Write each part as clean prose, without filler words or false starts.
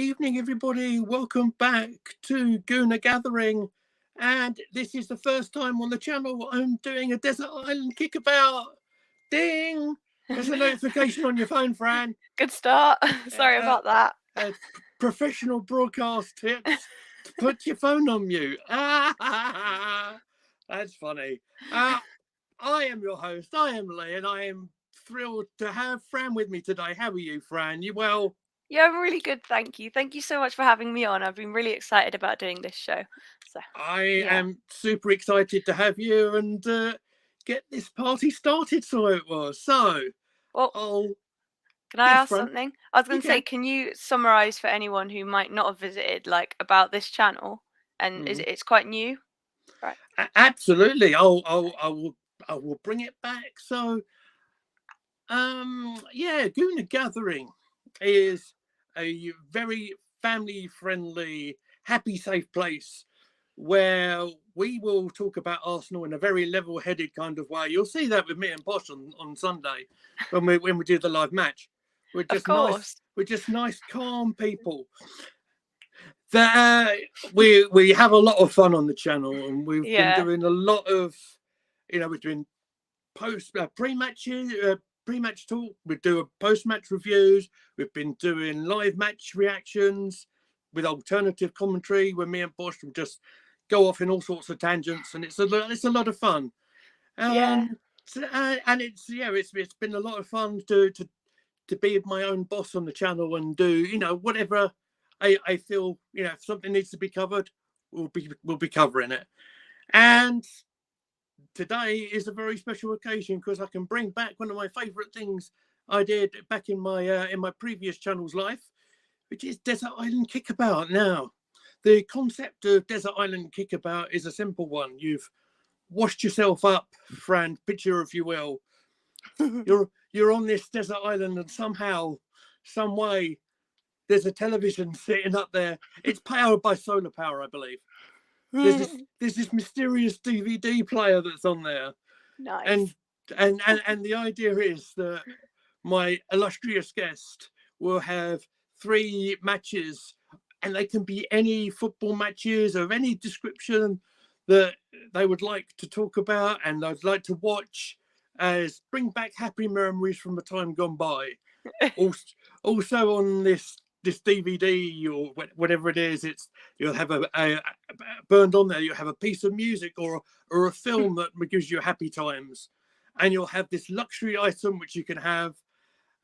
evening, everybody. Welcome back to Gooner Gathering. And this is the first time on the channel I'm doing a Desert Island Kickabout. Ding! There's a notification on your phone, Fran. Good start. Sorry Uh, about that. Professional broadcast tips to put your phone on mute. That's funny. I am your host. I am Lee, and I am thrilled to have Fran with me today. How are you, Fran? You well? Yeah, I'm really good, thank you. Thank you so much for having me on. I've been really excited about doing this show. So, I yeah. am super excited to have you and get this party started. So it was. So, Well, oh, can I yes, ask Fran, something? I was you going to say, can. can you summarize for anyone who might not have visited, like, about this channel? And Mm. it's quite new, right? Absolutely. I will bring it back. So, yeah, Gooner Gathering is a very family friendly, happy, safe place where we will talk about Arsenal in a very level headed kind of way. You'll see that with me and Bosch on Sunday when we do the live match. We're Of just nice, course. we're just nice, calm people. That we have a lot of fun on the channel, and we've been Yeah. doing a lot of, we're doing post pre-match talk. We do a post-match reviews. We've been doing live match reactions with alternative commentary where me and Bosch will just go off in all sorts of tangents, and it's a lot of fun. Yeah. And it's been a lot of fun to be my own boss on the channel and do whatever I feel if something needs to be covered, we'll be covering it. And today is a very special occasion because I can bring back one of my favourite things I did back in my previous channel's life, which is Desert Island Kickabout. Now, the concept of Desert Island Kickabout is a simple one. You've washed yourself up, Fran, picture if you will. You're on this desert island, and somehow, some way, there's a television sitting up there. It's powered by solar power, I believe. There's this mysterious DVD player that's on there, and Nice. and the idea is that my illustrious guest will have three matches, and they can be any football matches of any description that they would like to talk about and I'd like to watch as bring back happy memories from the time gone by. Also on this DVD or whatever it is, you'll have a burned on there. You'll have a piece of music or a film that gives you happy times, and you'll have this luxury item which you can have,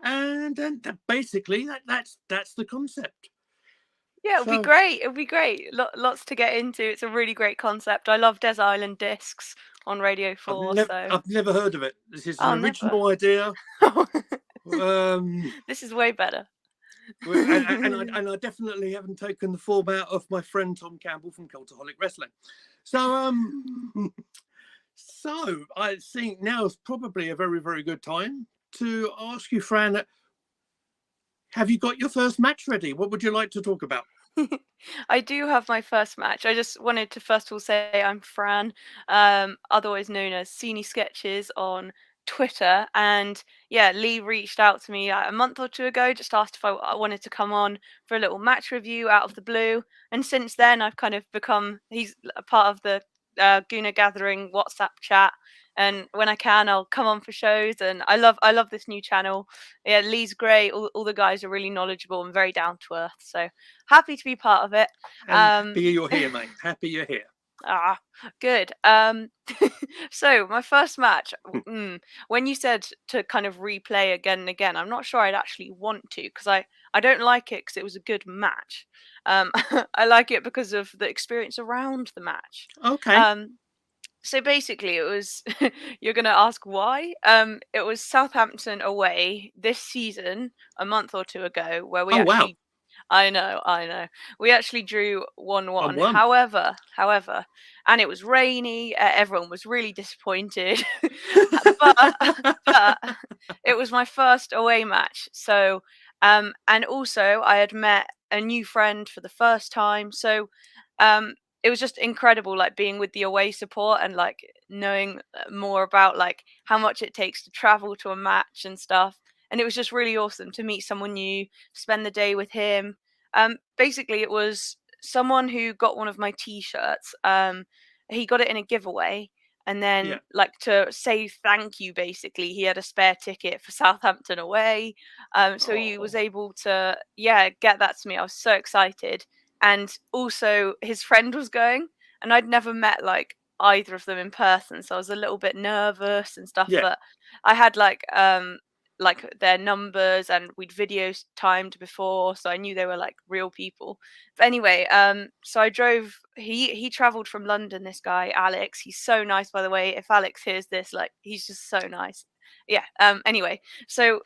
and basically that's the concept. Yeah, it'll be So great. It'll be great. Lots to get into. It's a really great concept. I love Desert Island Discs on Radio I've 4, never so... I've never heard of it. This is an Oh, never. original idea. Um, This is way better. and I definitely haven't taken the format of my friend Tom Campbell from Cultaholic Wrestling. So so I think now is probably a very very good time to ask you, Fran. Have you got your first match ready? What would you like to talk about? I do have my first match. I just wanted to first of all say I'm Fran, otherwise known as Sini Sketches on Twitter. And yeah, Lee reached out to me a month or two ago, just asked if I wanted to come on for a little match review out of the blue. And since then, I've kind of he's a part of the Guna Gathering WhatsApp chat. And when I can, I'll come on for shows. And I love this new channel. Yeah, Lee's great. All the guys are really knowledgeable and very down to earth. So happy to be part of it. And happy you're here, mate. Happy you're here. Good. So my first match, when you said to kind of replay again and again, I'm not sure I'd actually want to because I don't like it because it was a good match. I like it because of the experience around the match. Okay. Um, so basically, it was you're gonna ask why. It was Southampton away this season a month or two ago where we Oh wow. actually I know. We actually drew 1-1. 1-1. However, and it was rainy. Everyone was really disappointed, but but it was my first away match. So, and also I had met a new friend for the first time. So, it was just incredible, like being with the away support and like knowing more about like how much it takes to travel to a match and stuff. And it was just really awesome to meet someone new, spend the day with him. Basically, it was someone who got one of my T-shirts. He got it in a giveaway, and then, Yeah. like, to say thank you, basically, he had a spare ticket for Southampton away. So he was Oh, able to, yeah, get that to me. I was so excited, and also his friend was going, and I'd never met like either of them in person, so I was a little bit nervous and stuff. yeah. But I had like their numbers, and we'd video timed before, so I knew they were like real people. But anyway, so I drove. He traveled from London. This guy Alex, he's so nice, by the way. If Alex hears this, like, he's just so nice. Yeah. Anyway, so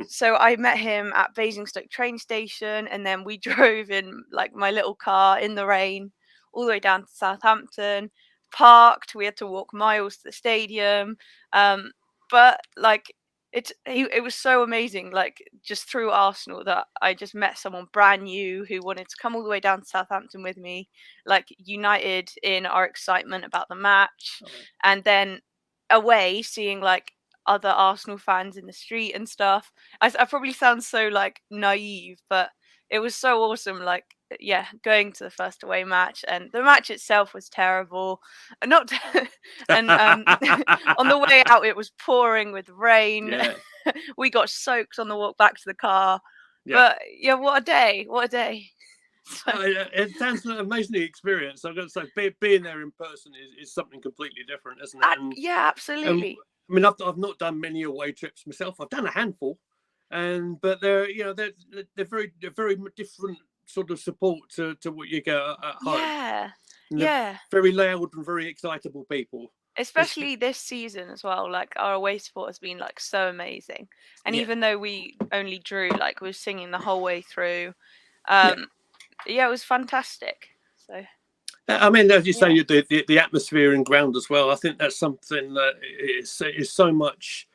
so I met him at Basingstoke train station, and then we drove in like my little car in the rain all the way down to Southampton. Parked. We had to walk miles to the stadium. But like it was so amazing, like, just through Arsenal, that I just met someone brand new who wanted to come all the way down to Southampton with me, like, united in our excitement about the match. Oh, And then away, seeing like other Arsenal fans in the street and stuff. I probably sound so like naive, but it was so awesome. Like, yeah, going to the first away match, and the match itself was terrible. Not and on the way out, it was pouring with rain. yeah. We got soaked on the walk back to the car. Yeah. But yeah, what a day! What a day! So, It sounds like an amazing experience. I've got to say, being there in person is something completely different, isn't it? yeah, absolutely. I mean, I've not done many away trips myself. I've done a handful, but they're very different sort of support to what you get at home. Yeah, And they're yeah. very loud and very excitable people. Especially this season as well. Like, our away support has been like so amazing. And Yeah, even though we only drew, like, we were singing the whole way through. yeah. Yeah, it was fantastic. So I mean, as you say, yeah. the atmosphere and ground as well. I think that's something that is so much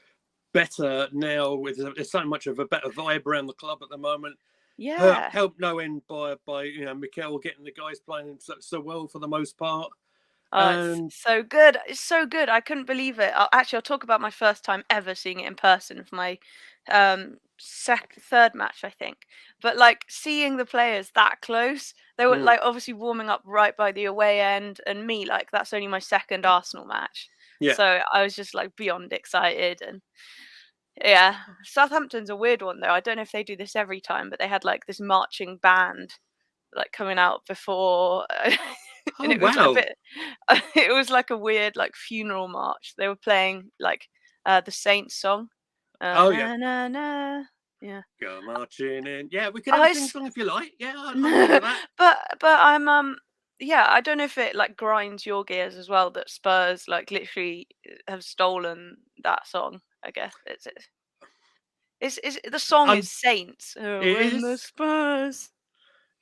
better now. There's so much of a better vibe around the club at the moment. Yeah. Helped no end by Mikel getting the guys playing so well for the most part. Oh, And it's so good. It's so good. I couldn't believe it. I'll talk about my first time ever seeing it in person for my third match, I think. But like, seeing the players that close, they were like obviously warming up right by the away end, and me, like, that's only my second Arsenal match. yeah, So I was just like beyond excited. And yeah, Southampton's a weird one though. I don't know if they do this every time, but they had like this marching band like coming out before. And oh it was a wow, bit it was like a weird like funeral march. They were playing like the Saints song. oh yeah, Na na na. Yeah. go marching in. Yeah, we can Oh, have a sing it's song if you like. Yeah, I'm all for that. but I'm yeah, I don't know if it like grinds your gears as well that Spurs like literally have stolen that song. I guess it's the song I'm. is Saints. Oh, It when the is. Spurs.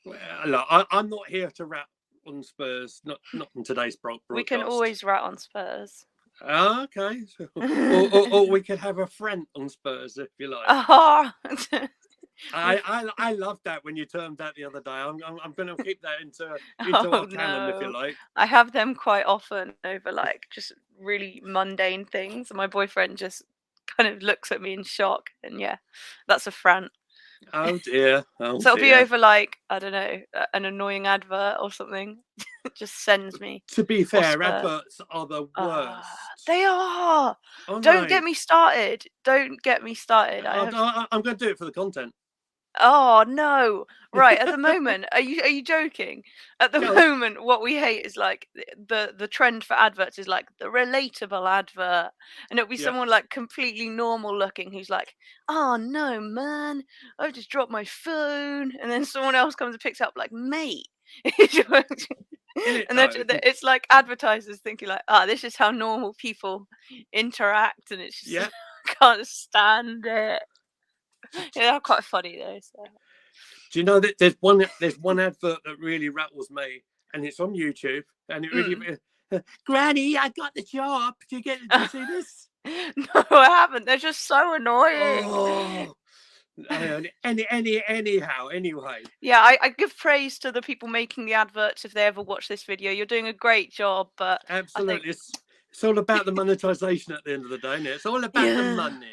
Well, look, I'm not here to rap on Spurs. Not in today's broadcast. We can always rat on Spurs. Okay, or we could have a friend on Spurs if you like. Oh. I loved that when you termed that the other day. I'm going to keep that into Oh our canon if you no. like. I have them quite often over like just really mundane things, and my boyfriend just kind of looks at me in shock. And yeah, that's a Fran. Oh dear. Oh So it'll be dear. over like, I don't know, an annoying advert or something. It just sends me. To be fair, Spur. adverts are the Ah, worst. they are. Oh, Don't get me started. Don't get me started. I'm going to do it for the content. Oh no. Right, at the moment, are you joking? At the No. moment, what we hate is like the trend for adverts is like the relatable advert. And it'll be Yeah. someone like completely normal looking who's like, "Oh no, man, I've just dropped my phone." And then someone else comes and picks it up like, "Mate." And then No. it's like advertisers thinking like, "Ah, this is how normal people interact," and it's just Yeah. I can't stand it. Yeah, they're quite funny though. So. Do you know that there's one advert that really rattles me, and it's on YouTube, and it really, Granny, I got the job. Did you see this? No, I haven't. They're just so annoying. Oh, anyhow, anyway. Yeah, I give praise to the people making the adverts if they ever watch this video. You're doing a great job, but Absolutely, it's all about the monetization at the end of the day, isn't it? It's all about the money.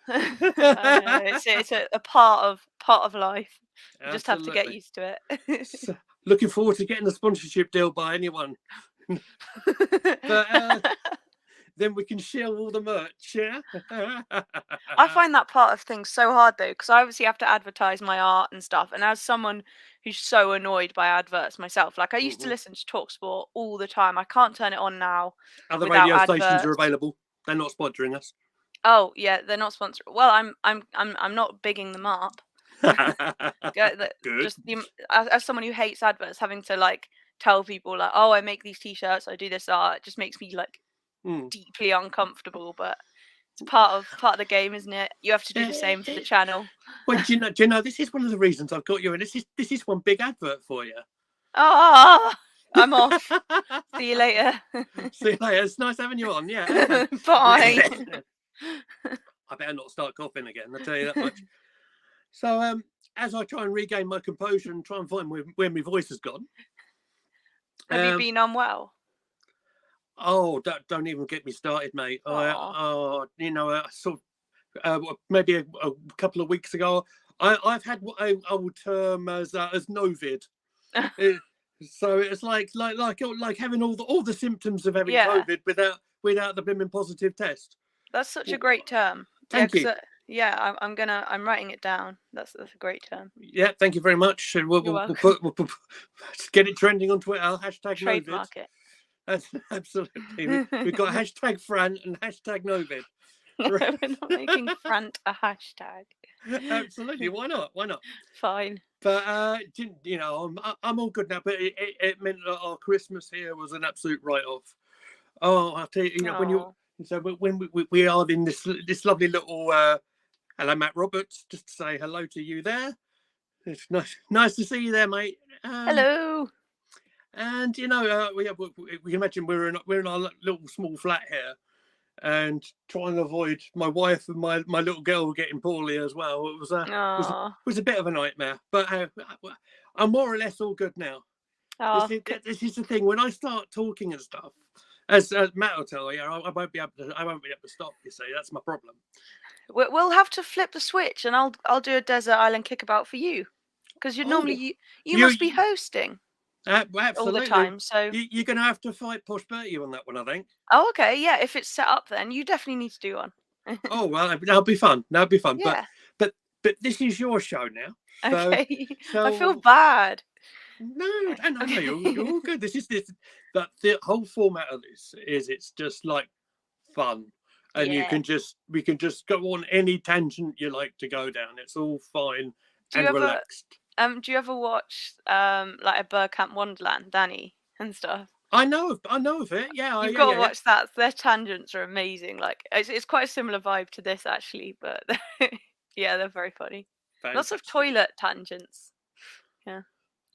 I know it's a part of life. You just have to get Absolutely. used to it. So, looking forward to getting a sponsorship deal by anyone. But then we can share all the merch, yeah? I find that part of things so hard though, because I obviously have to advertise my art and stuff. And as someone who's so annoyed by adverts myself, like I used to Mhm. listen to Talksport all the time. I can't turn it on now Other without radio stations are adverts. available. They're not sponsoring us. Oh yeah, they're not sponsored. Well, I'm not bigging them up. Good. Just as someone who hates adverts, having to like tell people like, oh, I make these t-shirts, I do this art, it just makes me like Mm. deeply uncomfortable. But it's part of the game, isn't it? You have to do the same for the channel. Well, do you know? This is one of the reasons I've got you, and this is one big advert for you. Oh, I'm off. See you later. See you later. It's nice having you on. Yeah. Bye. I better not start coughing again. I'll tell you that much. So, as I try and regain my composure and try and find where my voice has gone. Have you been unwell? Oh, don't even get me started, mate. Sort of, maybe a couple of weeks ago, I've had what I would term as Novid. So it's like having all the symptoms of having Yeah. COVID without the blooming positive test. That's such a great term. Thank you. Yeah, I'm writing it down. That's a great term. Yeah, thank you very much. We'll get it trending on Twitter. Hashtag Trademark Novid. it. That's absolutely. We've got hashtag Fran and hashtag Novid. We're not making Frant a hashtag. Absolutely. Why not? Why not? Fine. But I'm all good now. But it meant that our Christmas here was an absolute write-off. Oh, I'll tell you. When we are in this lovely little hello, Matt Roberts, just to say hello to you there. It's nice to see you there, mate. Hello. And we can imagine we're in our little small flat here, and trying to avoid my wife and my little girl getting poorly as well. It was a bit of a nightmare, but I'm more or less all good now. This is the thing. When I start talking and stuff, as Matt will tell you, I won't be able to stop. You see, that's my problem. We'll have to flip the switch, and I'll do a desert island kickabout for you, because normally you must be hosting. Absolutely. All the time, so you're going to have to fight Posh Bertie on that one, I think. Oh, okay, yeah. If it's set up, then you definitely need to do one. Oh well, that'll be fun. That'll be fun. Yeah. But this is your show now. Okay. So I feel bad. No, you're all good. But the whole format of this is it's just like fun, and we can just go on any tangent you like to go down. It's all fine and relaxed. Do you ever watch like a Bird Camp Wonderland, Danny and stuff? I know of it. Yeah, You've got to watch that. Their tangents are amazing. Like it's quite a similar vibe to this actually, but yeah, they're very funny. Fantastic. Lots of toilet tangents. Yeah.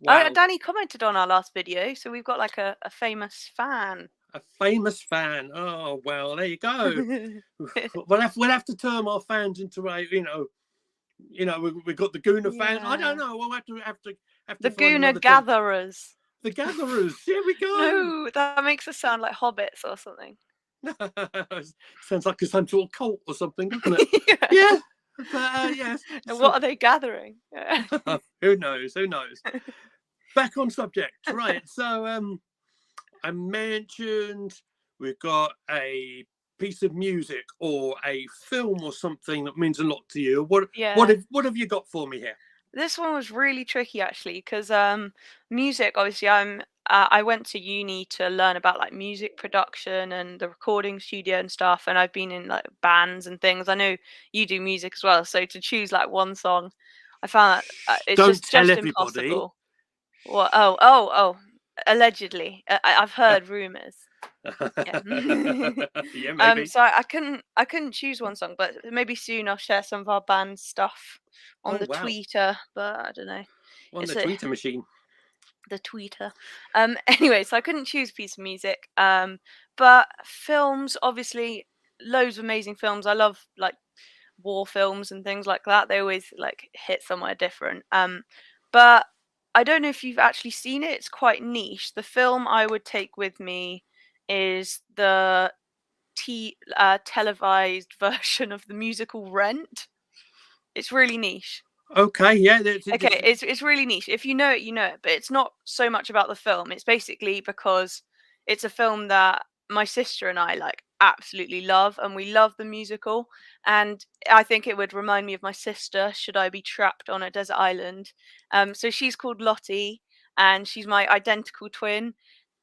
Wow. Danny commented on our last video, so we've got like a famous fan. A famous fan. Oh well, there you go. we'll have to turn our fans into a we've got the Gooner fans. I don't know. We'll have to the Gooner gatherers. The gatherers. Here we go. No, that makes us sound like hobbits or something. Sounds like some sort of cult or something, doesn't it? Yeah. But, yes. And what are they gathering? Who knows? Back on subject, right? So, I mentioned we've got a piece of music or a film or something that means a lot to you. What have you got for me here? This one was really tricky actually, because music. Obviously, I went to uni to learn about like music production and the recording studio and stuff, and I've been in like bands and things. I know you do music as well, so to choose like one song, I found that it's just impossible. What? Oh! Allegedly, I've heard rumors. Yeah. Yeah, maybe. So I couldn't choose one song, but maybe soon I'll share some of our band stuff on the Twitter. But I don't know. On the Twitter machine. The Twitter. Anyway, so I couldn't choose a piece of music. But films, obviously, loads of amazing films. I love like war films and things like that. They always like hit somewhere different. But I don't know if you've actually seen it. It's quite niche. The film I would take with me is the televised version of the musical Rent. It's really niche. Okay, yeah. Okay, it's really niche. If you know it, you know it. But it's not so much about the film. It's basically because it's a film that my sister and I like absolutely love, and we love the musical. And I think it would remind me of my sister should I be trapped on a desert island. So she's called Lottie, and she's my identical twin.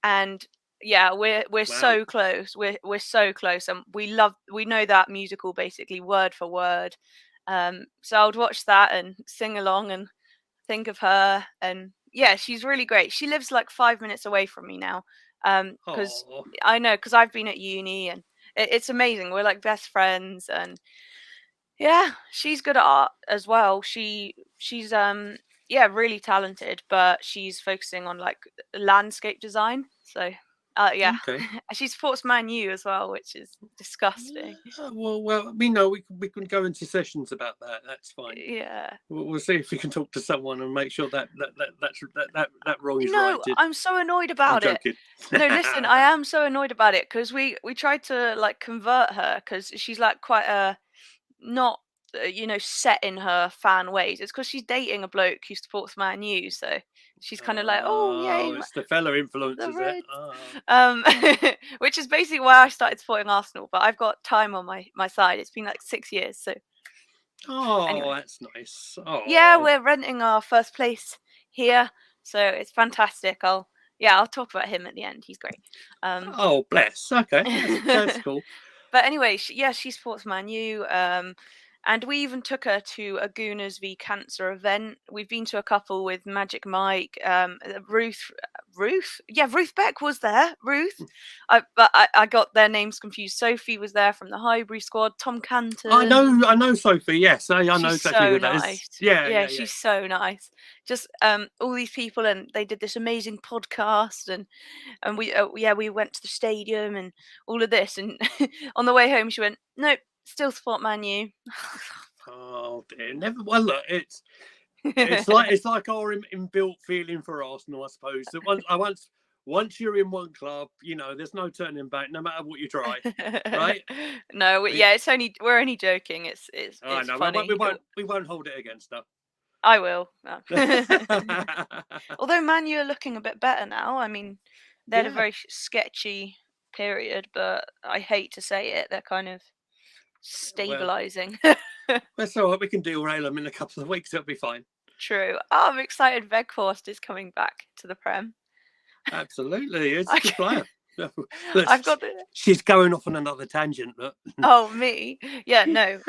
And yeah, we're Wow. so close. We're so close, and we know that musical basically word for word. So I would watch that and sing along and think of her. And yeah, she's really great. She lives like 5 minutes away from me now. Because Oh, I know, because I've been at uni, and it's amazing. We're like best friends. And yeah, she's good at art as well. She's yeah, really talented, but she's focusing on like landscape design. So yeah, okay. she supports Man U as well, which is disgusting. Well, we know we can go into sessions about that. That's fine. Yeah. We'll see if we can talk to someone and make sure that wrong is No, righted. I'm so annoyed I'm about it. joking. No, listen, I am so annoyed about it because we tried to like convert her because she's like quite a not set in her fan ways. It's because she's dating a bloke who supports Man U, so she's kind of like, oh yay, Oh, it's the fella influence, the is it? Reds. Oh. Which is basically why I started supporting Arsenal. But I've got time on my side. It's been like 6 years, so Oh, anyway. that's nice. Yeah, Oh. we're renting our first place here, so it's fantastic. I'll talk about him at the end. He's great. Oh, bless. Okay, that's cool. But anyway, she supports Man U. And we even took her to a Gooners v Cancer event. We've been to a couple with Magic Mike, Ruth. Yeah, Ruth Beck was there. Ruth. I got their names confused. Sophie was there from the Highbury squad. Tom Canton. I know Sophie. Yes, I know She's exactly so who that nice. is. Yeah. She's so nice. Just all these people, and they did this amazing podcast, and we went to the stadium and all of this, and on the way home she went, nope, still support Man U. Oh dear, never. Well, look, it's like our inbuilt feeling for Arsenal, I suppose. So once you're in one club, there's no turning back, no matter what you try, right? No, we're only joking. It's I know funny. we won't hold it against her. I will. No. Although Man U are looking a bit better now. I mean, they had a Yeah. very sketchy period, but I hate to say it, they're kind of stabilizing. That's all right. We can derail them in a couple of weeks. It'll be fine. True. Oh, I'm excited. Weghorst is coming back to the Prem. Absolutely, it's a good player. I've got the. She's going off on another tangent. Look. Oh, me? Yeah, no.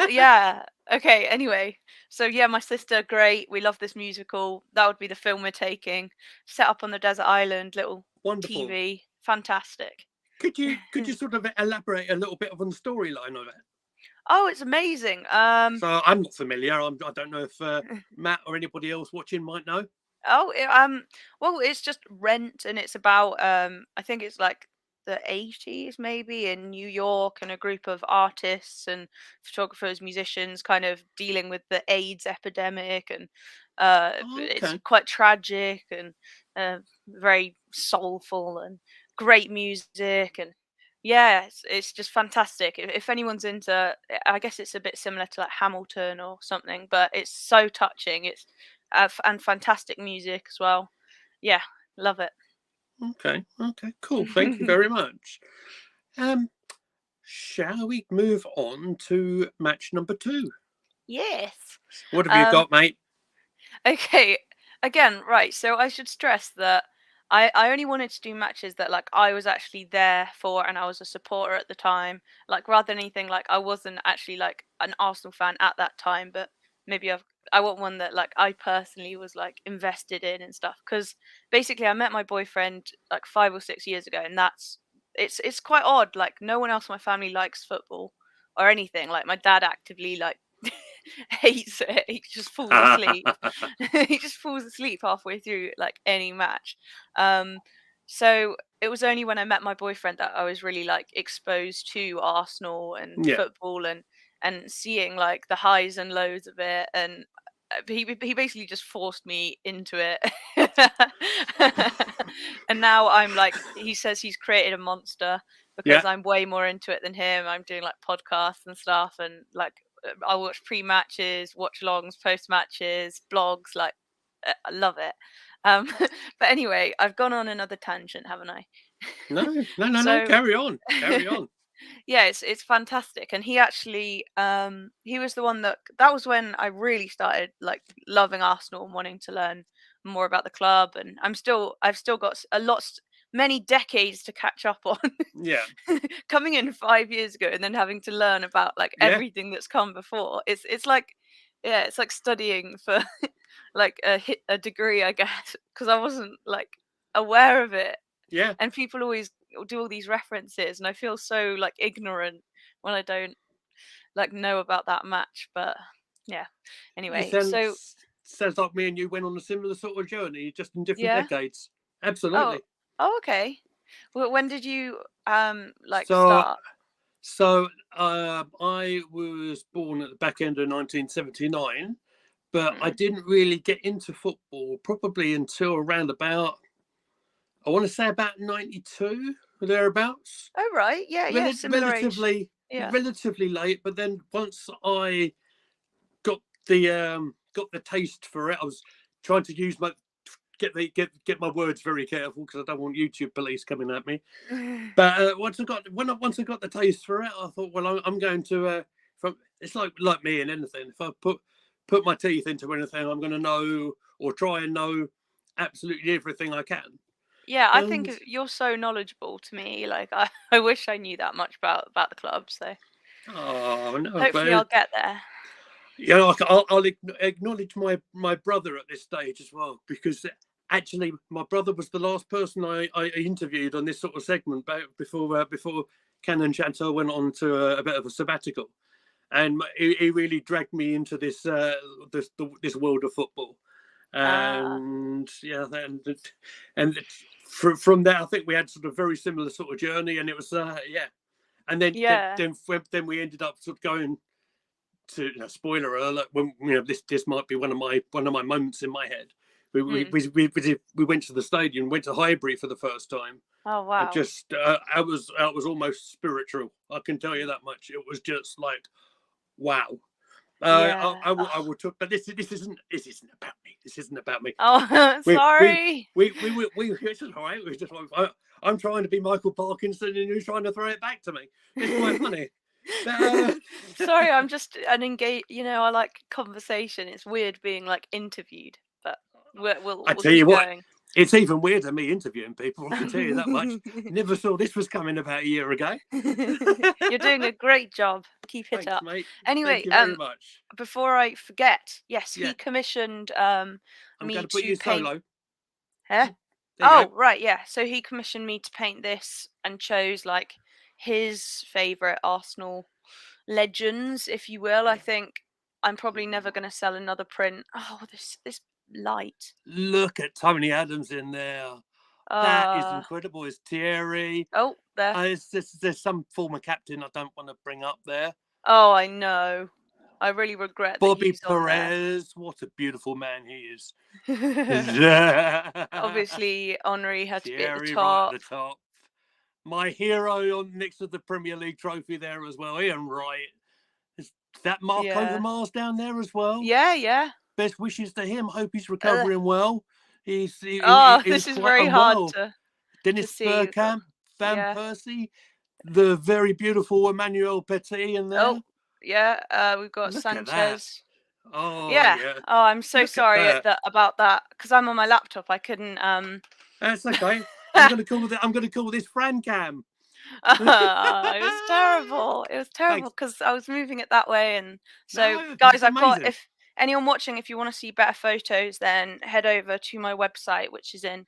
Yeah. Okay. Anyway, so yeah, my sister, great. We love this musical. That would be the film we're taking. Set up on the desert island, little Wonderful. TV. Fantastic. Could you sort of elaborate a little bit on the storyline of it? Oh, it's amazing. So I'm not familiar. I don't know if Matt or anybody else watching might know. Oh, well, it's just Rent, and it's about I think it's like the 80s maybe in New York, and a group of artists and photographers, musicians, kind of dealing with the AIDS epidemic, and it's Okay. quite tragic and very soulful and great music. And yeah, it's just fantastic. If anyone's into, I guess it's a bit similar to like Hamilton or something, but it's so touching. It's and fantastic music as well. Yeah, love it. Okay, cool. Thank you very much. Shall we move on to match number 2? Yes. What have you got, mate? Okay. Again, right. So I should stress that I only wanted to do matches that like I was actually there for and I was a supporter at the time. Like rather than anything like I wasn't actually like an Arsenal fan at that time, but maybe I want one that like I personally was like invested in and stuff. Because basically I met my boyfriend like 5 or 6 years ago, and it's quite odd. Like no one else in my family likes football or anything. Like my dad actively like hates it. He just falls asleep. He just falls asleep halfway through like any match. So it was only when I met my boyfriend that I was really like exposed to Arsenal and Yeah. football, and seeing like the highs and lows of it. And he basically just forced me into it. And now I'm like, he says he's created a monster, because I'm way more into it than him. I'm doing like podcasts and stuff, and like I watch pre-matches, watch-alongs, post-matches, blogs. Like I love it. But anyway, I've gone on another tangent, haven't I? No. So Carry on. Carry on. yeah, it's fantastic. And he actually he was the one that was when I really started like loving Arsenal and wanting to learn more about the club. And I've still got many decades to catch up on. Yeah. Coming in 5 years ago and then having to learn about like Yeah. everything that's come before. It's like, yeah, it's like studying for like a degree, I guess, because I wasn't like aware of it. Yeah. And people always do all these references, and I feel so like ignorant when I don't like know about that match. But yeah, You anyway, so sounds like me and you went on a similar sort of journey, just in different yeah. decades. Oh, Absolutely. okay. Well, when did you like So start? I was born at the back end of 1979, but I Hmm. didn't really get into football probably until around about, I want to say about 92 or thereabouts. Oh right, yeah, similar age. Relatively Yeah. late, but then once I got got the taste for it, I was trying to use my get my words very careful because I don't want YouTube police coming at me. But once I got the taste for it, I thought, well, I'm going to it's like me and anything. If I put my teeth into anything, I'm going to know or try and know absolutely everything I can. Yeah, I think And you're so knowledgeable to me. Like I wish I knew that much about the club. So oh no, hopefully I'll but get there. you know, I'll acknowledge my brother at this stage as well, because actually my brother was the last person I interviewed on this sort of segment before Ken and Chantal went on to a bit of a sabbatical, and he really dragged me into this world of football, and yeah, and from there I think we had sort of very similar sort of journey, and it was yeah, and Yeah. then we ended up sort of going to, spoiler alert, when this might be one of my moments in my head. We Mm. we went to the stadium, went to Highbury for the first time. Oh I wow. just I was almost spiritual. I can tell you that much. It was just like, wow. Yeah. I will talk, but this isn't about me. This isn't about me. Oh, We sorry. it's all right. We're just like, I'm trying to be Michael Parkinson, and you're trying to throw it back to me. It's quite funny. But, Sorry, I'm just an engage. I like conversation. It's weird being like interviewed, but I we'll tell you keep what, going. it's even weirder me interviewing people. I can tell you that much. Never saw this was coming about a year ago. You're doing a great job. Keep it Thanks, up. mate. Anyway, Thank you very much. before I forget, yes, Yeah, he commissioned I'm going me to put to you paint. solo. Huh? There you Oh, go. right, yeah. So he commissioned me to paint this and chose like his favorite Arsenal legends, if you will. I think I'm probably never going to sell another print. Oh, this light. Look at Tony Adams in there. That is Uh incredible. It's Thierry. oh, there. There's some former captain I don't want to bring up there. Oh, I know. I really regret that Bobby he's on there. Perez. What a beautiful man he is. Obviously, Henri had to be at the Thierry right at top. the top. My hero on next to the Premier League trophy there as well. Ian Wright. Is that Mark Yeah. Overmars down there as well? Yeah. Best wishes to him. Hope he's Uh, recovering well. He was this is quite very hard unwell. to Dennis see. Bergkamp, Van Yeah. Persie, the very beautiful Emmanuel Petit in there. Oh, yeah. We've got Look at that. Sanchez. Oh Yeah. yeah. Oh, I'm so Look at sorry that. about that because I'm on my laptop. I couldn't. That's okay. I'm gonna call this Fran Cam. It was terrible. It was terrible Thanks. because I was moving it that way, and so No, guys, it's I've got. amazing. If anyone watching, if you want to see better photos, then head over to my website, which is in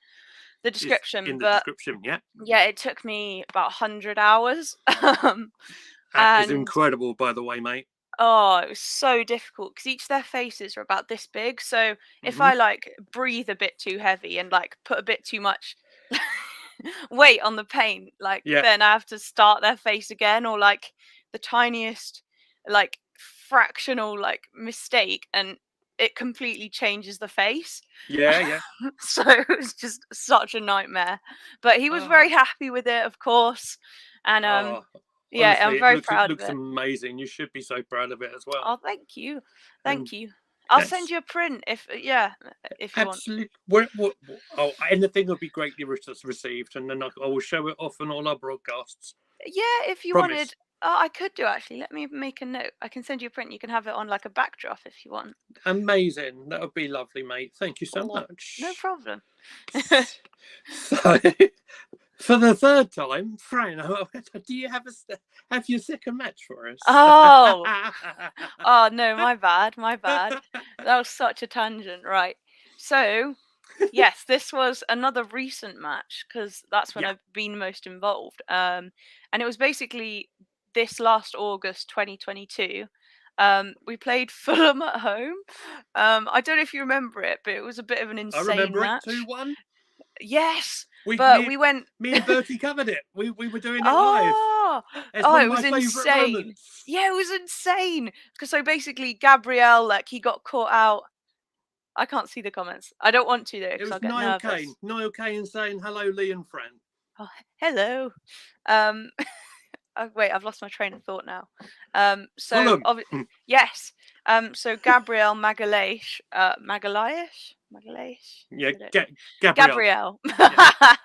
the It's description. in the But description, yeah. yeah, it took me about 100 hours, That is and incredible, by the way, mate. oh, it was so difficult because each of their faces are about this big. So if Hmm. I like breathe a bit too heavy and like put a bit too much weight on the paint, like Yeah. then I have to start their face again, or like the tiniest like fractional like mistake and it completely changes the face. Yeah. So it was just such a nightmare. But he was Oh, very happy with it, of course. And yeah, I'm Honestly, very it proud of looks it. amazing. You should be so proud of it as well. Oh, thank you, And thank you. I'll send that's you a print if you want. absolutely oh, anything will be greatly received, and then I will show it off on all our broadcasts. Yeah, if you Promise. wanted. Oh, I could do actually. Let me make a note. I can send you a print. You can have it on like a backdrop if you want. Amazing. That would be lovely, mate. Thank you so Oh, no much. problem. So, for the third time, Fran, do you have your second match for us? Oh, oh no, my bad, my bad. That was such a tangent, right? So, yes, this was another recent match because that's when Yeah, I've been most involved. And it was basically this last August 2022. We played Fulham at home. I don't know if you remember it, but it was a bit of an I insane remember it. match. 2-1. Yes, We but me we went. me and Bertie covered it. We were doing it live. Oh, It's oh, one of it my was favourite insane. moments. Yeah, it was insane. Because so basically, Gabrielle, like, he got caught out. I can't see the comments. I don't want to though, It because I'll was get Niall Kane. nervous. Niall Kane saying hello, Lee and Fran. Oh, hello. Um, oh, wait, I've lost my train of thought now. So Fulham. yes. So Gabrielle Magalhaes, Magalhaes. Yeah, I don't know. Gabrielle. Gabrielle.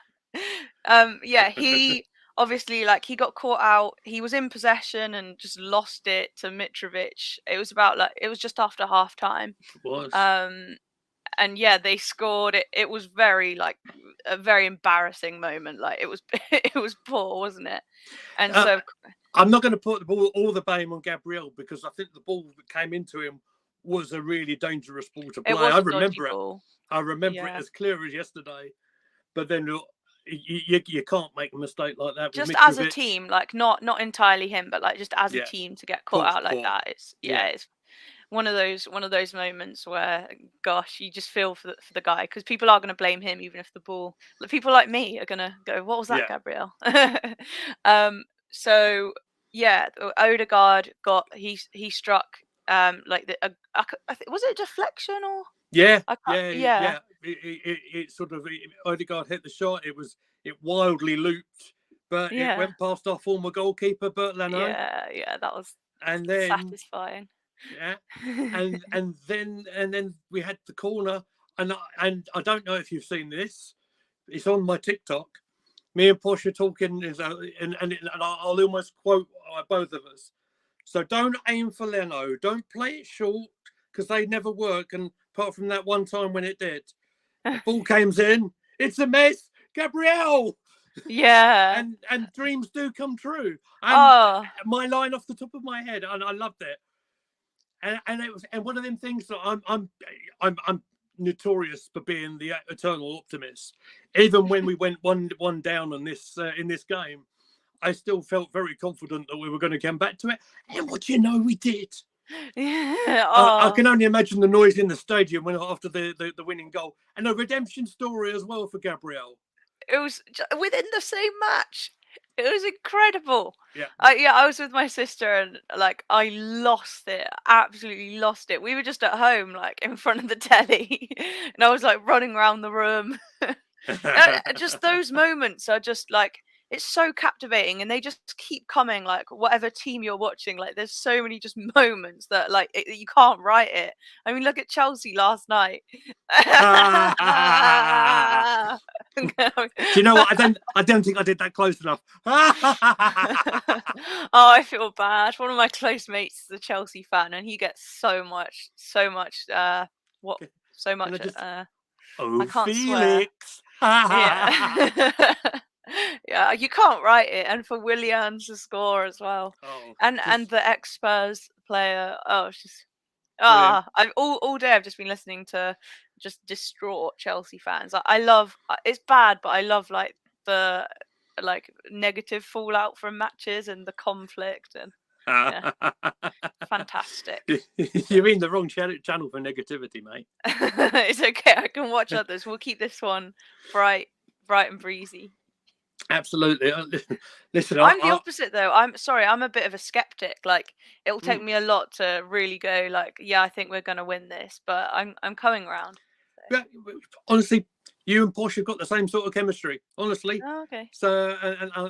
Yeah. Yeah, he obviously like he got caught out. He was in possession and just lost it to Mitrovic. It was about like it was just after half time. It was. And yeah, they scored. It was very like a very embarrassing moment. Like it was it was poor, wasn't it? And so I'm not going to put all the blame on Gabriel because I think the ball that came into him was a really dangerous ball to play. it was I a dodgy remember it. ball. I remember it Yeah. as clear as yesterday. But then you can't make a mistake like that with Just Mitrovic. as a team, like not entirely him, but like just as a team to get caught out like that. It's it's one of those moments where gosh, you just feel for the guy because people are going to blame him even if the ball. People like me are going to go, "What was that, Gabriel?" So yeah, Odegaard got he struck like was it a deflection or yeah. It sort of Odegaard hit the shot. It wildly looped, but it went past our former goalkeeper Bert Leno. Yeah, that was then satisfying. Yeah, and then we had the corner, and I don't know if you've seen this. It's on my TikTok. Me and Posh are talking, and I'll almost quote both of us. So don't aim for Leno. Don't play it short because they never work. And apart from that one time when it did, the ball came in. It's a mess, Gabrielle. Yeah. and dreams do come true. And my line off the top of my head, and I loved it. And it was one of them things that I'm notorious for being the eternal optimist. Even when we went one down on this in this game, I still felt very confident that we were going to come back to it. And what you know, we did. Yeah. I can only imagine the noise in the stadium when after the winning goal, and a redemption story as well for Gabrielle. It was within the same match. It was incredible. Yeah. I was with my sister and like I lost it. Absolutely lost it. We were just at home, like in front of the telly, and I was like running around the room. Just those moments are just like it's so captivating, and they just keep coming. Like whatever team you're watching, like there's so many just moments that like you can't write it. I mean, look at Chelsea last night. Do you know what? I don't think I did that close enough. Oh, I feel bad. One of my close mates is a Chelsea fan, and he gets so much. I can't Felix. swear. Yeah, you can't write it, and for Willian to score as well, and the ex-Spurs player. Oh, it's just I've all day I've just been listening to just distraught Chelsea fans. I love it's bad, but I love like the like negative fallout from matches and the conflict and fantastic. You're in the wrong channel for negativity, mate. It's okay. I can watch others. We'll keep this one bright and breezy. Absolutely. Listen, I'm the opposite though. I'm sorry. I'm a bit of a skeptic. Like it'll take me a lot to really go like, yeah, I think we're gonna win this. But I'm coming around. So. Yeah, honestly, You and Posh have got the same sort of chemistry, honestly. Oh, okay. So,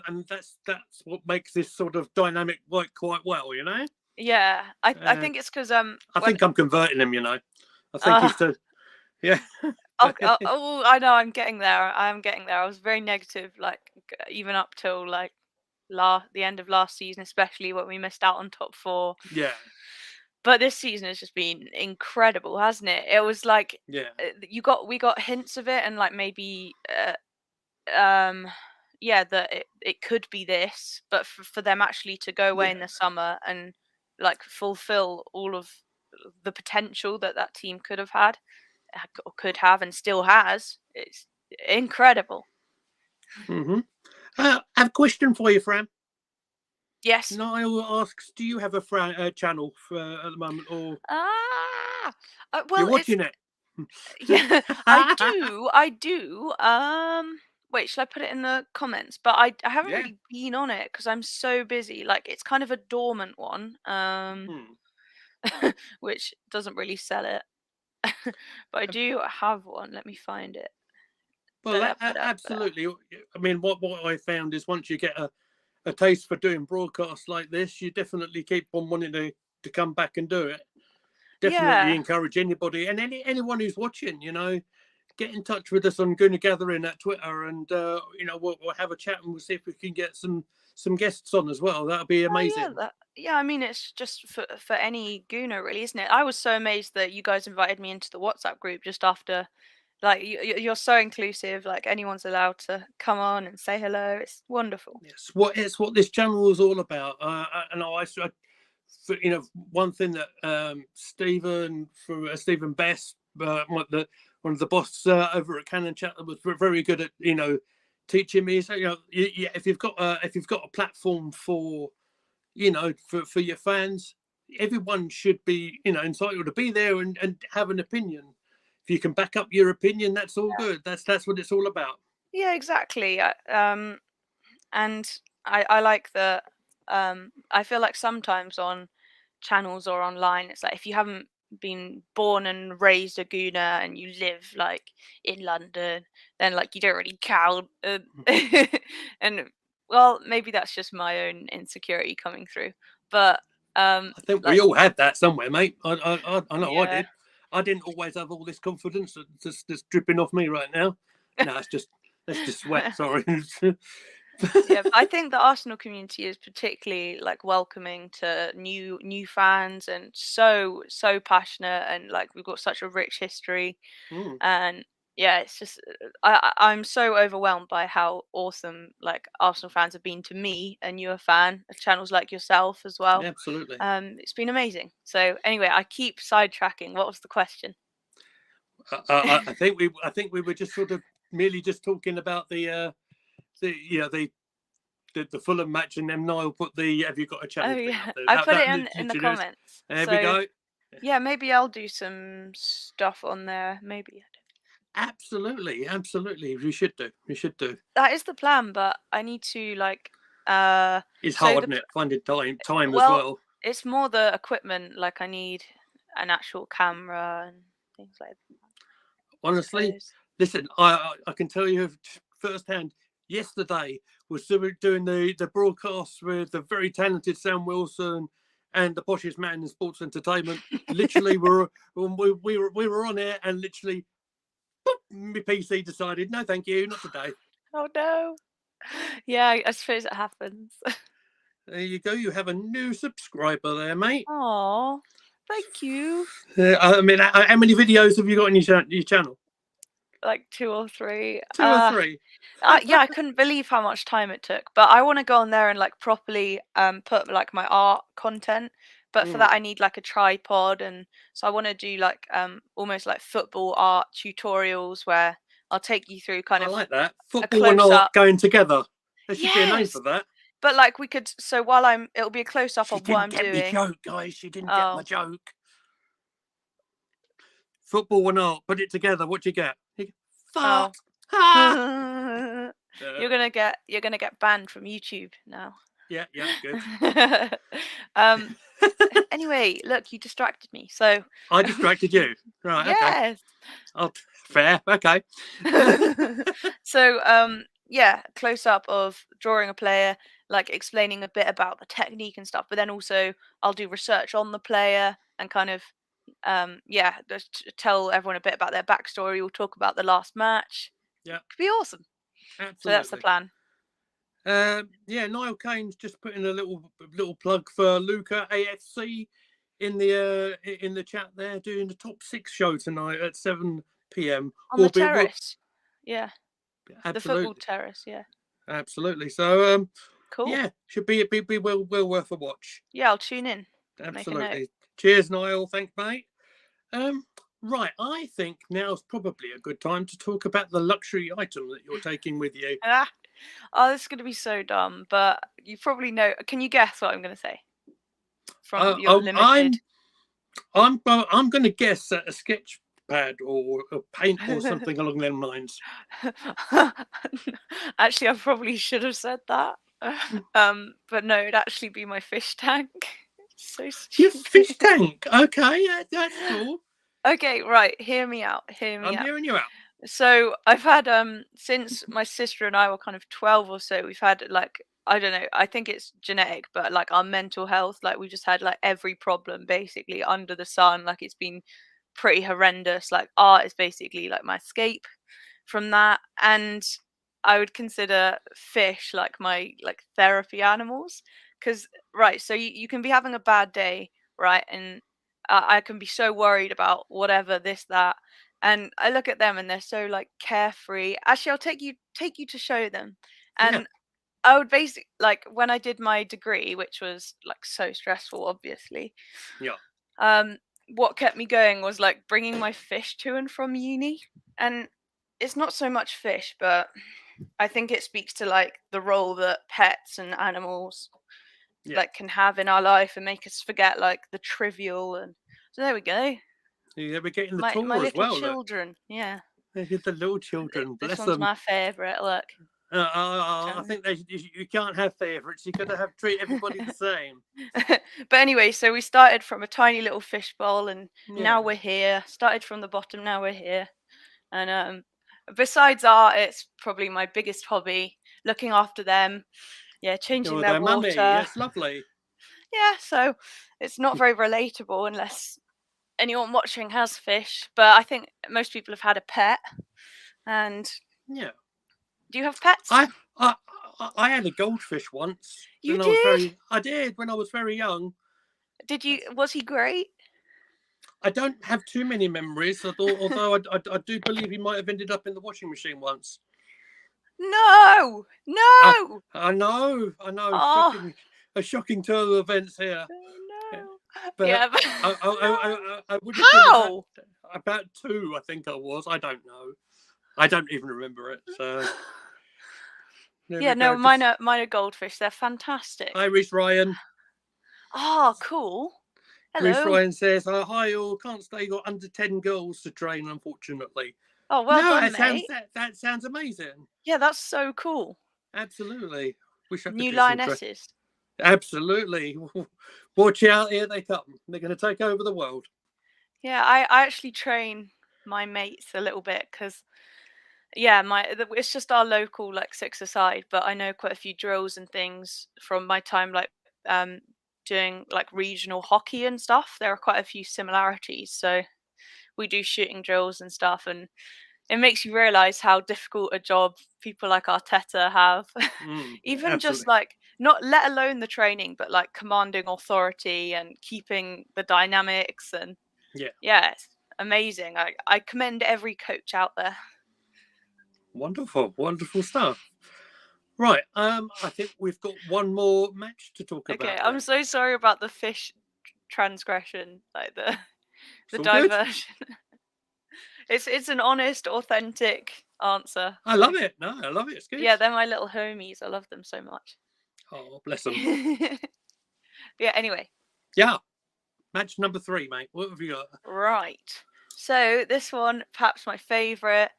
and that's what makes this sort of dynamic work quite well, you know. Yeah, I Uh, think it's because I when think I'm converting him, you know. I think uh he's to, yeah. oh, I know I'm getting there. I'm getting there. I was very negative, like even up till like the end of last season, especially when we missed out on top four. Yeah, But this season has just been incredible, hasn't it? It was like yeah, we got hints of it, and like maybe um yeah, that it could be this, but for them actually to go away yeah. in the summer and like fulfill all of the potential that that team could have had, or could have, and still has, it's incredible. Mm-hmm. I have a question for you, Fran. Yes. Niall asks, "Do you have a channel for, at the moment, or Ah, you're well, it's watching it?" yeah, I do. Wait, should I put it in the comments? But I haven't Yeah. really been on it because I'm so busy. Like it's kind of a dormant one, Hmm. which doesn't really sell it. But I do have one. Let me find it. Well, Da-da-ba-da-ba-da. absolutely. I mean, what I found is once you get a taste for doing broadcasts like this, you definitely keep on wanting to come back and do it. Definitely Yeah. encourage anybody and anyone who's watching, you know, get in touch with us on Gooner Gathering at Twitter, and you know, we'll have a chat and we'll see if we can get some guests on as well. That'll be Oh yeah, amazing. yeah. I mean, it's just for any Gooner, really, isn't it? I was so amazed that you guys invited me into the WhatsApp group just after. Like you're so inclusive. Like anyone's allowed to come on and say hello. It's wonderful. It's what this channel is all about. And you know, one thing that Stephen Best, one of the boss over at Canon Chat, was very good at, you know, teaching me. So, you know, if you've got a platform for, you know, for your fans, everyone should be, you know, entitled to be there and have an opinion. If you can back up your opinion, that's all good. That's what it's all about. Yeah, exactly. And I like that. I feel like sometimes on channels or online, it's like if you haven't been born and raised a Gooner and you live like in London, then like you don't really count. And well, maybe that's just my own insecurity coming through. But I think we like all had that somewhere, mate. I know I yeah. did. I didn't always have all this confidence that's dripping off me right now. No, it's just that's just sweat. Sorry. Yeah, but I think the Arsenal community is particularly like welcoming to new fans, and so passionate, and like we've got such a rich history. Mm, And yeah, it's just I'm so overwhelmed by how awesome like Arsenal fans have been to me, and you're a fan of channels like yourself as well. absolutely. It's been amazing. So anyway, I keep sidetracking. What was the question? I think we were just sort of merely just talking about the you know the Fulham match, and then Niall put the "Have you got a Oh channel" thing yeah, up there. I That put it that in the literally is. comments. There we So go. yeah, maybe I'll do some stuff on there. Maybe. Absolutely, absolutely. We should do. We should do. That is the plan, but I need to like uh It's so hard, the isn't it? Finding time as well, well. it's more the equipment, like I need an actual camera and things like that, I Honestly, suppose. listen, I can tell you firsthand. Yesterday was doing the broadcast with the very talented Sam Wilson and the poshest man in sports entertainment. Literally, we were on air, and literally, boop, my PC decided, no, thank you, not today. Oh no. Yeah, I suppose it happens. There you go. You have a new subscriber there, mate. Oh, thank you. I mean, how many videos have you got on your channel? Like 2 or 3. Two or three? Yeah, I couldn't believe how much time it took. But I want to go on there and like properly put like my art content. But for Mm, that I need like a tripod, and so I want to do like almost like football art tutorials where I'll take you through kind I of like that. a Football and close art up. going together. There should be a name Yes. for that. But like we could, so while it'll be a close up She of what didn't I'm get me doing. joke, guys. She didn't get my Oh. joke. Football and art, put it together. What you get? Fart. Oh. Ha! You're gonna get banned from YouTube now. Yeah, yeah, good. um anyway, look, you distracted me. So I distracted you. Right, okay. yes. Oh, fair. Okay. So yeah, close up of drawing a player, like explaining a bit about the technique and stuff, but then also I'll do research on the player and kind of yeah, just tell everyone a bit about their backstory. We'll talk about the last match. Yeah, Could be awesome. So that's the absolutely. plan. Yeah, Niall Kane's just putting a little plug for Luca AFC in the chat there, doing the top 6 show tonight at 7 p.m. On the terrace. Yeah. The football Absolutely, terrace, yeah. absolutely. So Cool. yeah, should be well worth a watch. Yeah, I'll tune in. Make a note. Absolutely. Cheers, Niall. Thanks, mate. Right, I think now's probably a good time to talk about the luxury item that you're taking with you. Ah. Oh, this is going to be so dumb, but you probably know. Can you guess what I'm going to say? From your limited. I'm going to guess at a sketch pad or a paint or something along them lines. Actually, I probably should have said that. But no, it'd actually be my fish tank. So Your stupid. fish tank. Okay, yeah, that's cool. Okay, right. Hear me out. Hear me I'm out. hearing you out. So I've had since my sister and I were kind of 12 or so, we've had like, I don't know, I think it's genetic, but like our mental health, like we just had like every problem basically under the sun. Like it's been pretty horrendous. Like art is basically like my escape from that. And I would consider fish like my like therapy animals. Cause right, so you can be having a bad day, right? And I can be so worried about whatever, this, that. And I look at them and they're so like carefree. Actually, I'll take you to show them. Yeah, And I would basically like when I did my degree, which was like so stressful, obviously. yeah, Um, what kept me going was like bringing my fish to and from uni, and it's not so much fish, but I think it speaks to like the role that pets and animals yeah. like can have in our life and make us forget like the trivial. And so there we go. Yeah, we're getting the My tour as little well. Look, children, yeah. the little children. This Bless one's them. my favourite. Look. I think you can't have favourites. You got to treat everybody the same. But anyway, so we started from a tiny little fish bowl, and Yeah, now we're here. Started from the bottom, now we're here. And besides art, it's probably my biggest hobby. Looking after them, yeah, changing or their their mummy. water. Yes, lovely. Yeah, so it's not very relatable unless anyone watching has fish. But I think most people have had a pet. And Yeah. do you have pets? I I had a goldfish once. You When I was did? I did when I was very young. Did you? Was he great? I don't have too many memories, although I do believe he might have ended up in the washing machine once. No, no. I know. Oh, A shocking turn of events here. no. But Yeah, but I would have been how? about 2, I think I was. I don't know. I don't even remember it. So there Yeah, we go. no, mine are goldfish. They're fantastic. Irish Ryan. Oh, cool. Reese Hello. Ryan says, "Hi all, can't stay. Got under 10 girls to train, unfortunately." Oh, well No, done, mate. that sounds amazing. Yeah, that's so cool. Absolutely. Wish I could New do some training. lionesses. Absolutely. Watch out, here they come. They're going to take over the world. Yeah, I actually train my mates a little bit because yeah, it's just our local like six-a-side, but I know quite a few drills and things from my time like um doing like regional hockey and stuff. There are quite a few similarities. So we do shooting drills and stuff, and it makes you realize how difficult a job people like Arteta have. Even just Absolutely. like not let alone the training, but like commanding authority and keeping the dynamics. And yeah, it's amazing. I commend every coach out there. Wonderful stuff. Right, I think we've got one more match to talk about. Okay, I'm so sorry about the fish transgression, like the It's all good. diversion. It's an honest, authentic answer. I love it. No, I love it. It's good. Yeah, they're my little homies. I love them so much. Oh, bless them. Yeah, anyway. Yeah. Match number 3, mate. What have you got? Right. So this one, perhaps my favourite.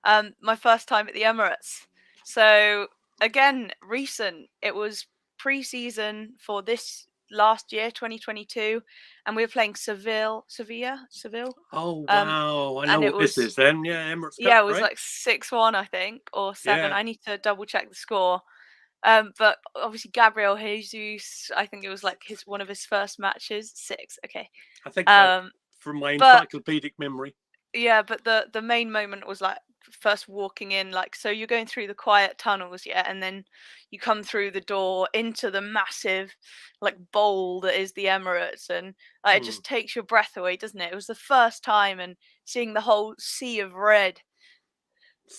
My first time at the Emirates. So again, recent. It was pre-season for this last year, 2022, and we were playing Seville. Oh Um, wow! I know and it what this was is then. Yeah, Emirates Cup, yeah, it was right? like 6-1, I think, or 7. Yeah, I need to double check the score. But obviously Gabriel Jesus, I think it was like one of his first matches. 6, okay. I think so. Um, From my but encyclopedic memory. yeah, but the main moment was like first walking in, like, so you're going through the quiet tunnels, yeah, and then you come through the door into the massive like bowl that is the Emirates, and it just takes your breath away, doesn't it? It was the first time, and seeing the whole sea of red.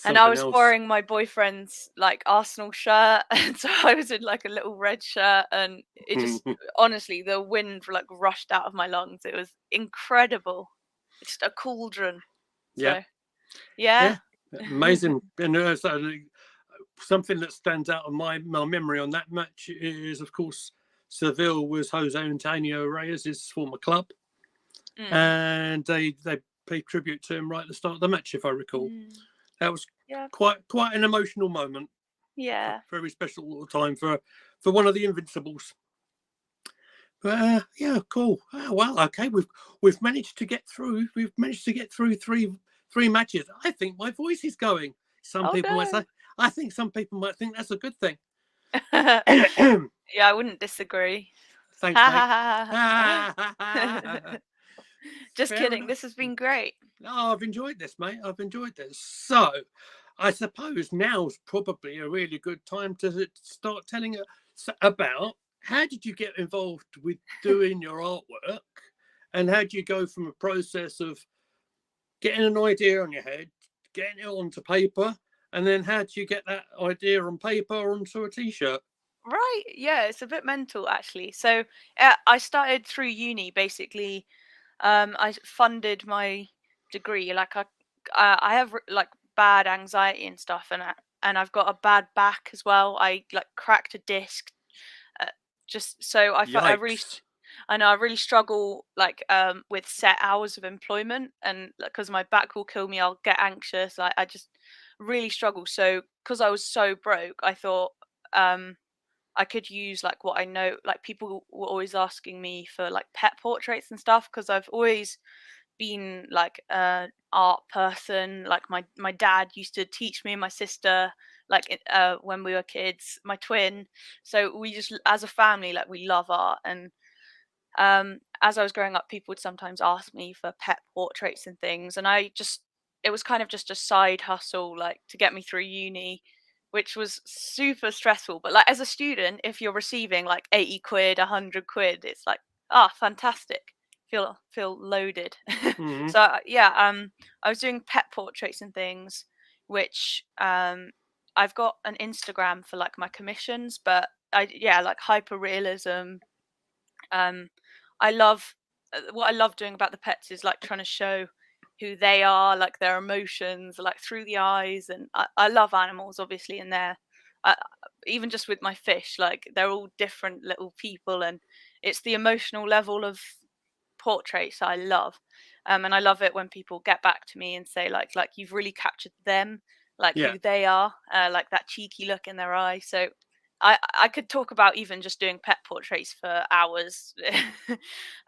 And I Something was else. wearing my boyfriend's like Arsenal shirt, and so I was in like a little red shirt, and it just honestly the wind like rushed out of my lungs. It was incredible. It's just a cauldron. Yeah, So yeah. yeah, amazing. And something that stands out of my memory on that match is, of course, Seville was Jose Antonio Reyes' former club, Mm. and they paid tribute to him right at the start of the match, if I recall. Mm. That was Yeah. quite an emotional moment. Yeah. Very special little time for one of the Invincibles. Yeah, cool. Oh, well, okay, we've managed to get through. We've managed to get through three matches. I think my voice is going. Some Oh people might no. say. I think some people might think that's a good thing. Yeah, I wouldn't disagree. Thanks, Ha mate. ha ha ha. Just Fair kidding. enough. This has been great. Oh, I've enjoyed this, mate. I've enjoyed this. So, I suppose now's probably a really good time to start telling us about how did you get involved with doing your artwork, and how do you go from a process of getting an idea on your head, getting it onto paper, and then how do you get that idea on paper onto a t-shirt? Right. Yeah, it's a bit mental actually. So I started through uni basically. I funded my degree. Like I have like bad anxiety and stuff, and I've got a bad back as well. I like cracked a disc. Uh, just so I felt Yikes. I know I really struggle like with set hours of employment, and because my back will kill me, I'll get anxious. I just really struggle. So because I was so broke, I thought um I could use like what I know. Like people were always asking me for like pet portraits and stuff because I've always been like an art person. Like my dad used to teach me and my sister like when we were kids, my twin. So we just as a family like we love art, and as I was growing up, people would sometimes ask me for pet portraits and things, and it was kind of just a side hustle, like to get me through uni, which was super stressful. But like as a student, if you're receiving like 80 quid, 100 quid, it's like, fantastic. Feel loaded. Mm-hmm. So yeah, I was doing pet portraits and things, which I've got an Instagram for like my commissions, but like hyper realism. um I love what I love doing about the pets is like trying to show who they are, like their emotions, like through the eyes. And I love animals, obviously, and I, even just with my fish, like they're all different little people, and it's the emotional level of portraits I love. And I love it when people get back to me and say like you've really captured them, like Yeah, who they are, like that cheeky look in their eye. So I could talk about even just doing pet portraits for hours.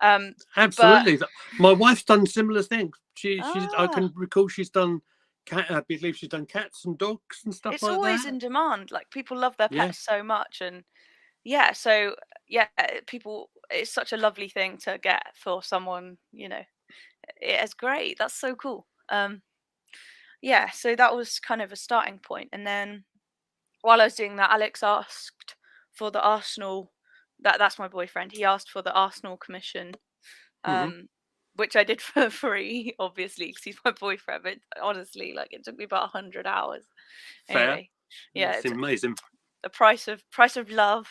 um, but absolutely. My wife's done similar things. She's I ah, can recall she's done cat. I believe she's done cats and dogs and stuff it's like always that. in demand. Like people love their Yeah, pets so much, and yeah, so yeah, people. It's such a lovely thing to get for someone. It's great. That's so cool. Yeah, so that was kind of a starting point, and then while I was doing that, Alex asked for the Arsenal. That's my boyfriend. He asked for the Arsenal commission, mm-hmm. um, which I did for free, obviously, because he's my boyfriend. But honestly, like it took me about 100 hours. Fair. Anyway, yeah, It's it's amazing. the price of love.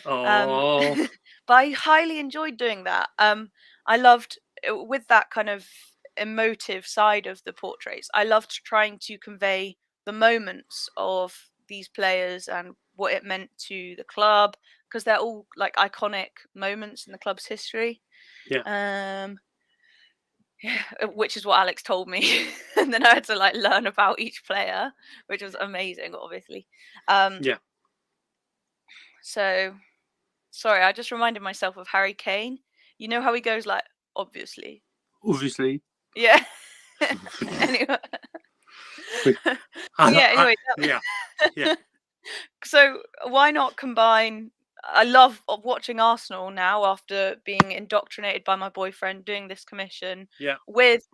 Um, Oh, but I highly enjoyed doing that. I loved with that kind of emotive side of the portraits. I loved trying to convey the moments of these players and what it meant to the club, because they're all like iconic moments in the club's history. yeah, Um, which is what Alex told me, and then I had to like learn about each player, which was amazing, obviously. Um, yeah. so Sorry, I just reminded myself of Harry Kane. You know how he goes like, obviously. Obviously. Yeah. Anyway. But Yeah, anyway. yeah. Yeah. So why not combine? I love watching Arsenal now after being indoctrinated by my boyfriend doing this commission Yeah. with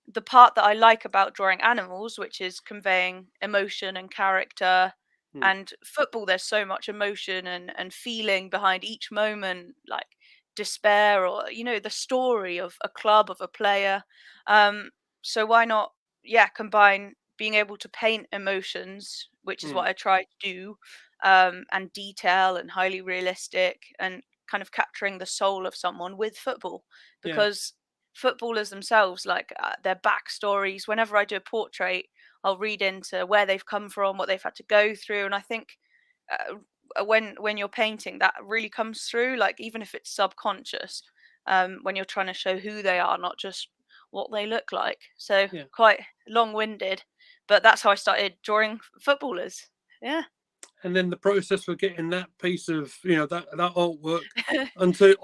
the part that I like about drawing animals, which is conveying emotion and character. And football, there's so much emotion and feeling behind each moment, like despair or, you know, the story of a club, of a player. So why not, yeah, combine being able to paint emotions, which is what I try to do, and detail and highly realistic and kind of capturing the soul of someone with football. Yeah. Because footballers themselves, like their backstories, whenever I do a portrait, I'll read into where they've come from, what they've had to go through, and I think when you're painting, that really comes through. Like even if it's subconscious, when you're trying to show who they are, not just what they look like. So Yeah. quite long-winded, but that's how I started drawing footballers. Yeah. And then the process for getting that piece of, you know, that artwork onto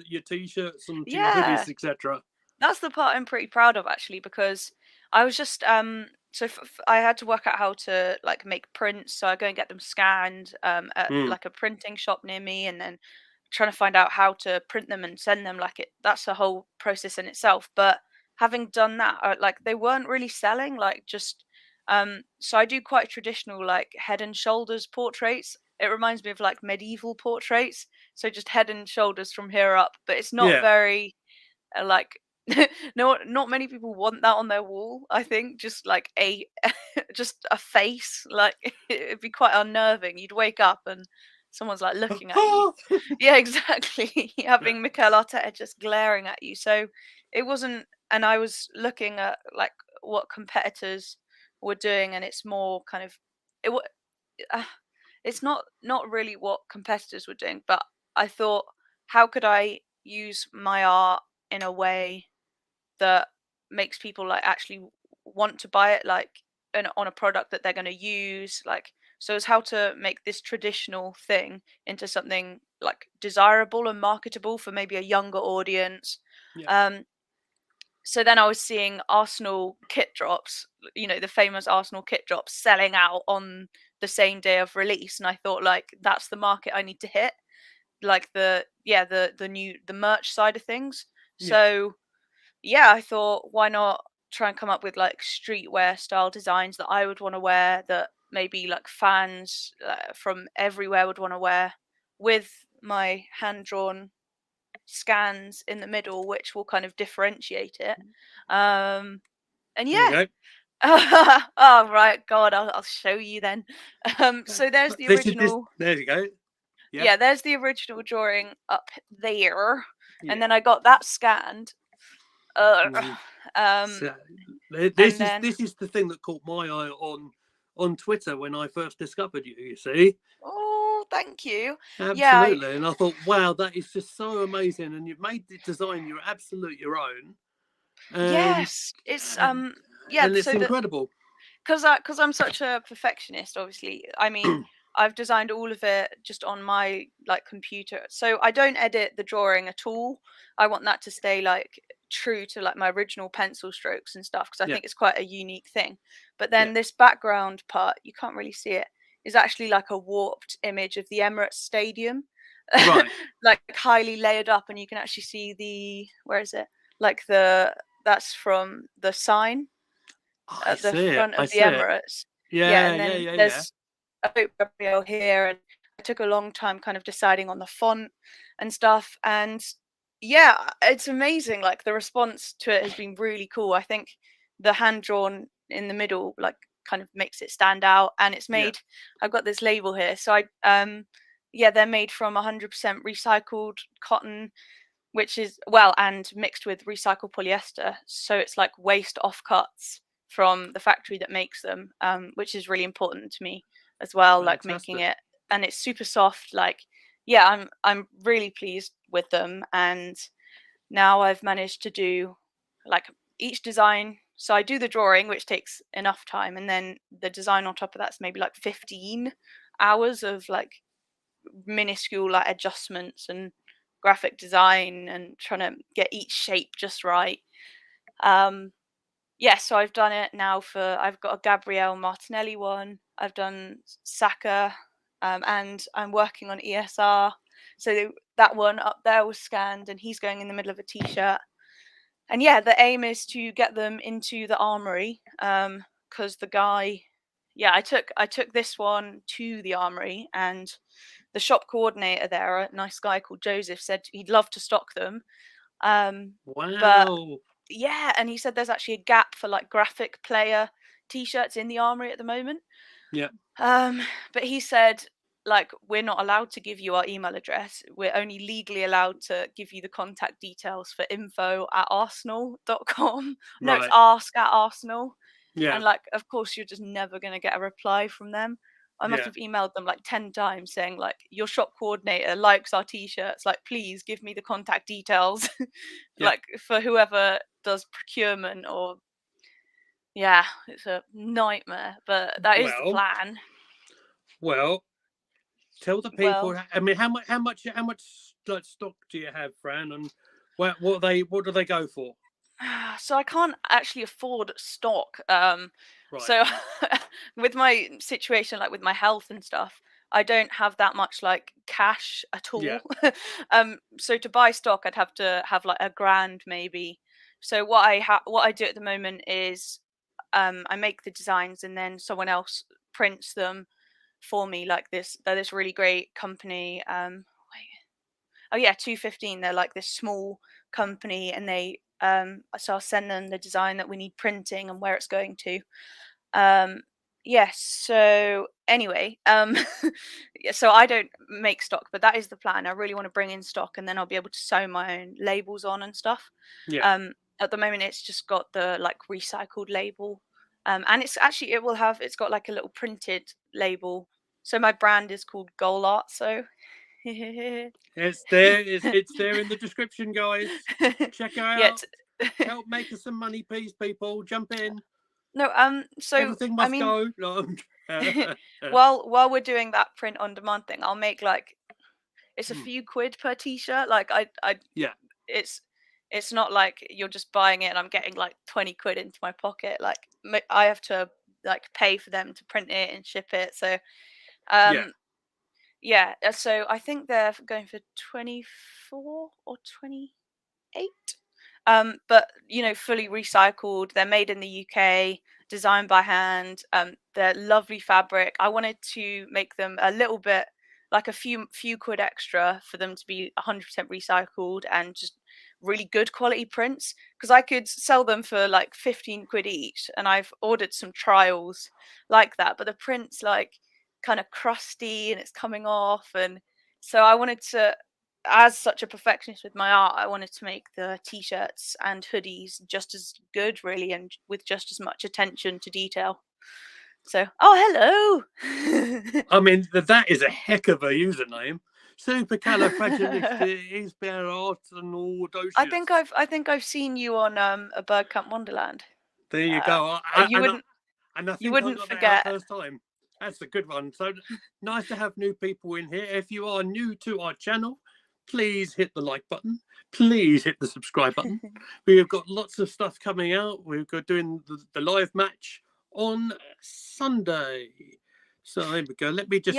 your t-shirts, onto your Yeah. hoodies, etc. That's the part I'm pretty proud of actually, because I was just I had to work out how to like make prints, so I go and get them scanned at like a printing shop near me, and then trying to find out how to print them and send them. Like that's a whole process in itself. But having done that, like they weren't really selling. Like just so I do quite traditional like head and shoulders portraits. It reminds me of like medieval portraits, so just head and shoulders from here up. But it's not Yeah. very like no, not many people want that on their wall. I think just like a just a face, like it'd be quite unnerving. You'd wake up and someone's like looking at you. Yeah, exactly. Having Mikel Arteta just glaring at you. So it wasn't, and I was looking at like what competitors were doing, and it's more kind of it. Uh, it's not really what competitors were doing, but I thought, how could I use my art in a way that makes people like actually want to buy it, like on a product that they're going to use, like, so it's how to make this traditional thing into something like desirable and marketable for maybe a younger audience. Yeah. um so then I was seeing Arsenal kit drops, you know, the famous Arsenal kit drops selling out on the same day of release, and I thought like that's the market I need to hit, like the merch side of things. Yeah. So yeah, I thought, why not try and come up with like streetwear style designs that I would want to wear, that maybe like fans from everywhere would want to wear, with my hand drawn scans in the middle, which will kind of differentiate it. And There you yeah. go. Oh right, God, I'll show you then. So there's the This is this. original. There you go. Yeah. Yeah, there's the original drawing up there, Yeah. and then I got that scanned. So, And then this is the thing that caught my eye on Twitter when I first discovered you. You see, oh, thank you. Yeah, absolutely, and I thought, wow, that is just so amazing, and you've made the design your own, yes, it's yeah. and it's So that incredible. because I'm such a perfectionist, obviously. I mean, I've designed all of it just on my like computer, so I don't edit the drawing at all. I want that to stay like true to like my original pencil strokes and stuff, because I Yeah. think it's quite a unique thing. But Yeah. then this background part, you can't really see it, is actually like a warped image of the Emirates Stadium, Right. like highly layered up, and you can actually see the, where is it? Like that's from the sign I at the see it. front I of the see it. Emirates. Yeah, Yeah. and Yeah. then Yeah. Yeah. there's a boat burial here, and I took a long time kind of deciding on the font and stuff. And yeah, it's amazing. Like the response to it has been really cool. I think the hand drawn in the middle, like, kind of makes it stand out. And it's Yeah. made, I've got this label here. So yeah, they're made from 100% recycled cotton, which is, well, and mixed with recycled polyester. So it's like waste offcuts from the factory that makes them, which is really important to me as well, like making Fantastic. it. And it's super soft. Like, yeah, I'm really pleased with them. And now I've managed to do like each design. So I do the drawing, which takes enough time, and then the design on top of that's maybe like 15 hours of like minuscule like adjustments and graphic design and trying to get each shape just right. Yeah, so I've done it now I've got a Gabriele Martinelli one, I've done Saka, and I'm working on ESR. So that one up there was scanned and he's going in the middle of a t-shirt. And yeah, the aim is to get them into the armory, because the guy, yeah, I took this one to the armory, and the shop coordinator there, a nice guy called Joseph, said he'd love to stock them. But Wow. yeah, and he said there's actually a gap for like graphic player t-shirts in the armory at the moment. Yeah. But he said, like, we're not allowed to give you our email address. We're only legally allowed to give you the contact details for info@arsenal.com. No, it's Right. ask@arsenal. Yeah. And like, of course, you're just never going to get a reply from them. I must Yeah. have emailed them like 10 times saying, like, your shop coordinator likes our t-shirts. Like, please give me the contact details, Yeah. like, for whoever does procurement or. Yeah, it's a nightmare, but that is the Well, plan. well, tell the people. Well, I mean, how much like stock do you have, Fran? And what do they go for? so I can't actually afford stock. Right. So with my situation, like with my health and stuff, I don't have that much like cash at all. Yeah. So to buy stock, I'd have to have like $1,000 maybe. So what I do at the moment is, I make the designs and then someone else prints them for me. Like they're this really great company. Oh yeah, 215. They're like this small company, and they so I'll send them the design that we need printing and where it's going to. Yes. So anyway, yeah, so I don't make stock, but that is the plan. I really want to bring in stock, and then I'll be able to sew my own labels on and stuff. Yeah. At the moment, it's just got the like recycled label, and it's got like a little printed label. So my brand is called Goal Art. So. It's there. It's there in the description, guys. Check her Yeah. out. Help make us some money, please, people. Jump in. No. So Everything I must mean, go. No. while we're doing that print on demand thing, I'll make like it's a Hmm. few quid per t-shirt. Like I Yeah. it's not like you're just buying it and I'm getting like 20 quid into my pocket. Like I have to like pay for them to print it and ship it. So Yeah. yeah. So I think they're going for 24 or 28. But fully recycled. They're made in the UK, designed by hand. They're lovely fabric. I wanted to make them a little bit like a few quid extra for them to be 100% recycled and just really good quality prints, because I could sell them for like 15 quid each, and I've ordered some trials like that, but the print's like kind of crusty and it's coming off, and so I wanted to, as such a perfectionist with my art, I wanted to make the t-shirts and hoodies just as good, really, and with just as much attention to detail. So, oh, hello. I mean, that is a heck of a username. Supercalifragilisticexpialidocious. I think I've seen you on a Bird Camp Wonderland. There you go. You wouldn't I you think I wouldn't got that out forget. first time. That's a good one. So nice to have new people in here. If you are new to our channel, please hit the like button. Please hit the subscribe button. We've got lots of stuff coming out. We've got doing the live match on Sunday. So there we go. Let me just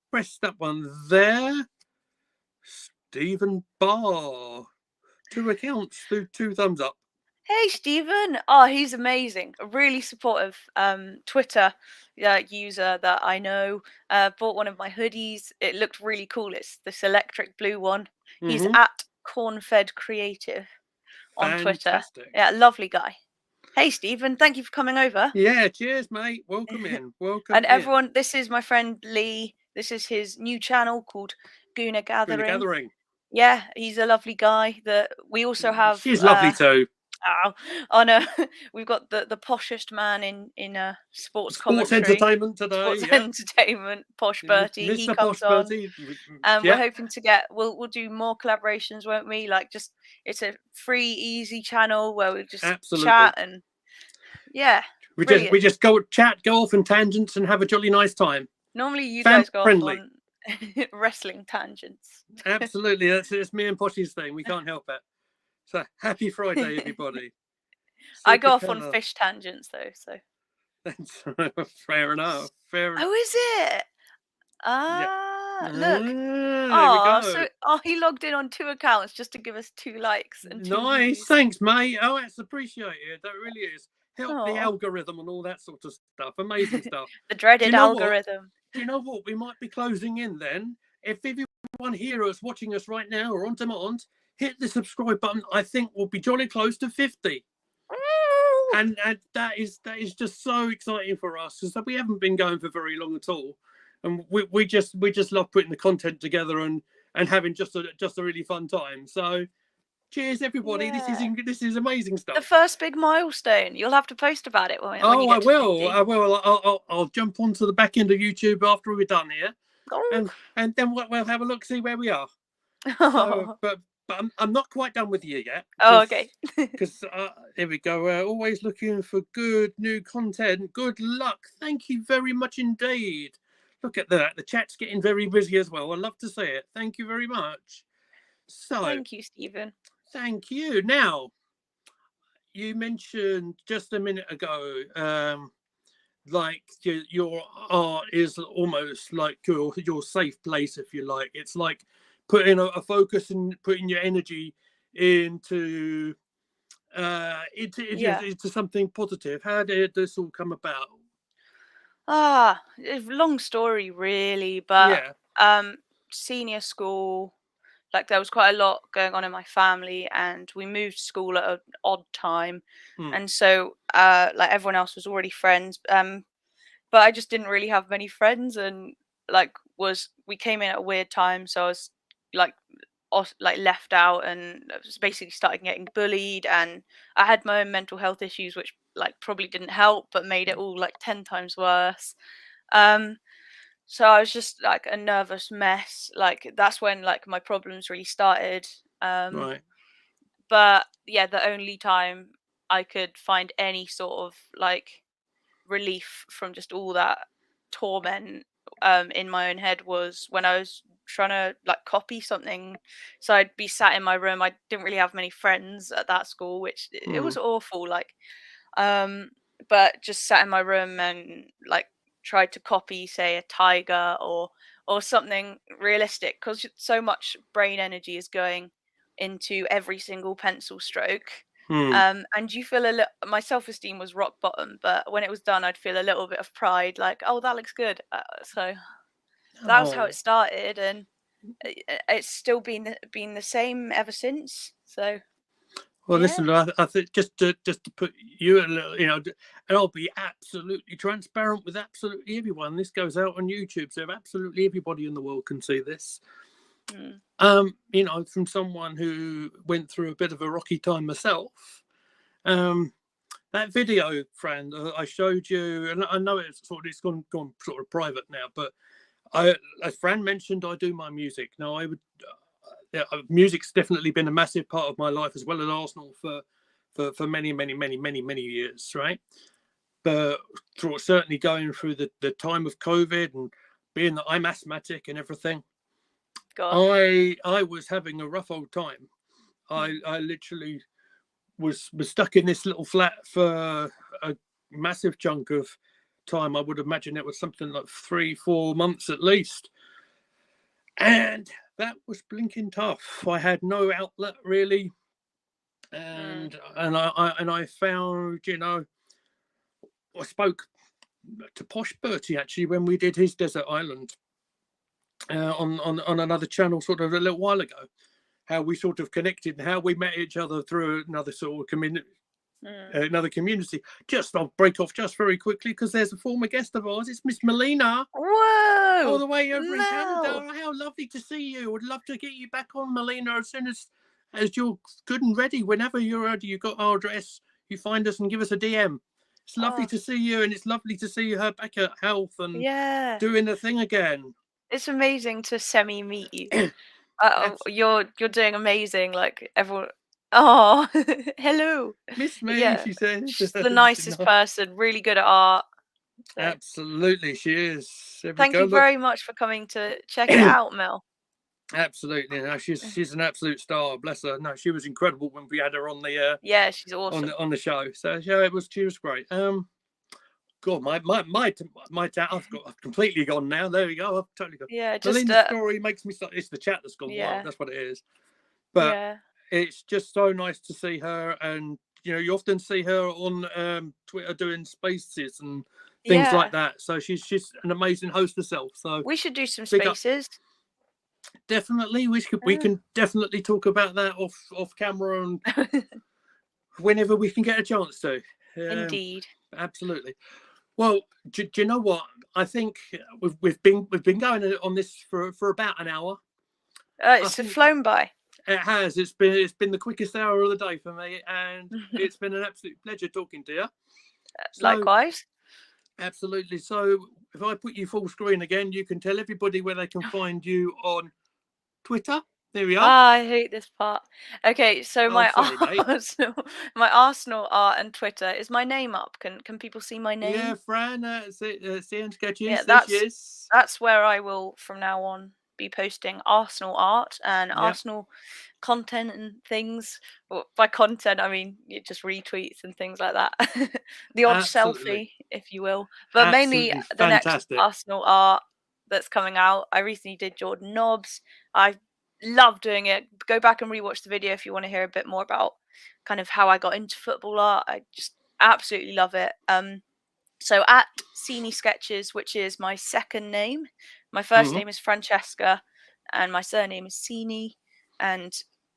press that one there. Stephen Barr. 2 accounts, 2 thumbs up. Hey, Stephen. Oh, he's amazing. A really supportive Twitter user that I know. Bought one of my hoodies. It looked really cool. It's this electric blue one. He's at Cornfed Creative on Twitter. Yeah, lovely guy. Hey, Stephen. Thank you for coming over. Yeah, cheers, mate. Welcome in. Welcome and in. everyone, this is my friend Lee. This is his new channel called Gooner Gathering. Gooner Gathering. Yeah, he's a lovely guy. That we also have. She's lovely too. We've got the poshest man in sports entertainment today. Sports entertainment, Posh Bertie. Mr. He comes Posh on. Bertie. We're hoping to get. We'll do more collaborations, won't we? Like, just it's a free, easy channel where we just chat and we just go chat, go off on tangents, and have a jolly nice time. Normally, you guys go off on Wrestling tangents. Absolutely, it's me and Potty's thing. We can't help it. So happy Friday, everybody. I Super go off on colour. fish tangents though, so. That's fair enough. Fair enough. Oh, is it? Yeah. Look. There we go. He logged in on 2 accounts just to give us 2 likes and 2 Nice. views. Thanks, mate. Oh, that's appreciated. That really is. Help the Aw. algorithm and all that sort of stuff. Amazing stuff. The dreaded know what? algorithm. Do you know what? We might be closing in then. If everyone here is watching us right now or on demand, hit the subscribe button. I think we'll be jolly close to 50. Woo! And that is just so exciting for us, because we haven't been going for very long at all, and we just love putting the content together and having just a really fun time. So cheers, everybody. Yeah. This is amazing The stuff. first big milestone. You'll have to post about it when Oh, you I get to will. 50. I will. I'll jump onto the back end of YouTube after we're done here, Oh. and then we'll have a look, see where we are. So, but I'm not quite done with you yet. Oh, okay. Because here we go. We're always looking for good new content. Good luck. Thank you very much indeed. Look at that. The chat's getting very busy as well. I love to see it. Thank you very much. So, Thank you, Stephen. thank you. Now, you mentioned just a minute ago, like your art is almost like your safe place, if you like. It's like putting a focus and putting your energy into into something positive. How did this all come about? It's a long story really, but senior school, like there was quite a lot going on in my family, and we moved school at an odd time, and so like everyone else was already friends, but I just didn't really have many friends, and we came in at a weird time, so I was like left out, and I was basically started getting bullied, and I had my own mental health issues, which like probably didn't help, but made it all like 10 times worse. So I was just like a nervous mess. Like that's when like my problems really started. Right. But yeah, the only time I could find any sort of like relief from just all that torment in my own head was when I was trying to like copy something. So I'd be sat in my room. I didn't really have many friends at that school, which it was awful. Like, but just sat in my room and like tried to copy, say, a tiger or something realistic, because so much brain energy is going into every single pencil stroke. And you feel a little. My self-esteem was rock bottom, but when it was done, I'd feel a little bit of pride, like, "Oh, that looks good." So that was how it started, and it's still been the same ever since. So Well, yeah. listen, I think just to put you a little, and I'll be absolutely transparent with absolutely everyone. This goes out on YouTube, so absolutely everybody in the world can see this. From someone who went through a bit of a rocky time myself. That video, Fran, I showed you, and I know it's gone sort of private now, but as Fran mentioned, I do my music. Now, music's definitely been a massive part of my life, as well as Arsenal for many, many, many, many, many years, right? But certainly going through the time of COVID, and being that I'm asthmatic and everything, I was having a rough old time. I literally was stuck in this little flat for a massive chunk of time. I would imagine it was something like 3-4 months at least. And that was blinking tough. I had no outlet really. And I found, I spoke to Posh Bertie actually when we did his Desert Island on another channel sort of a little while ago. How we sort of connected and how we met each other through another sort of community. Another community. I'll break off just very quickly because there's a former guest of ours. It's Miss Melina. Whoa! All the way over in Canada. How lovely to see you. Would love to get you back on, Melina, as soon as you're good and ready. Whenever you're ready, you got our address. You find us and give us a DM. It's lovely to see you, and it's lovely to see her back at health and doing the thing again. It's amazing to semi-meet you. You're doing amazing. Like everyone. Oh, hello. Miss me, Yeah, she said. she's the nicest person. Really good at art. So, Absolutely, she is. There we thank go. you Look, very much for coming to check it out, Mel. absolutely. No, she's an absolute star. Bless her. No, she was incredible when we had her on the Yeah, she's awesome. on the show. So yeah, she was great. God, I've completely gone now. There we go. I've totally gone. Yeah, just Melina's story makes me. It's the chat that's gone wild. yeah, That's what it is. But yeah, it's just so nice to see her, and you often see her on Twitter doing spaces and things yeah. like that. So she's an amazing host herself. So We should do some big up. spaces. Definitely, we can definitely talk about that off camera and whenever we can get a chance to. Indeed. Absolutely. Well, do you know what? I think we've been going on this for about an hour. It's flown by. It has. It's been the quickest hour of the day for me, and it's been an absolute pleasure talking to you. So, likewise. Absolutely. So if I put you full screen again, you can tell everybody where they can find you on Twitter. There we are. I hate this part. Okay, so my sorry, mate. my Arsenal art and Twitter is my name up. Can people see my name? Yeah, Fran. Seeing sketches. Yeah, that's where I will from now on be posting Arsenal art and Arsenal content and things. Well, by content, I mean just retweets and things like that. The odd selfie, if you will. But mainly the next Arsenal art that's coming out. I recently did Jordan Nobbs. I love doing it. Go back and rewatch the video if you want to hear a bit more about kind of how I got into football art. I just absolutely love it. So at Cini Sketches, which is my second name. My first name is Francesca, and my surname is Cini. And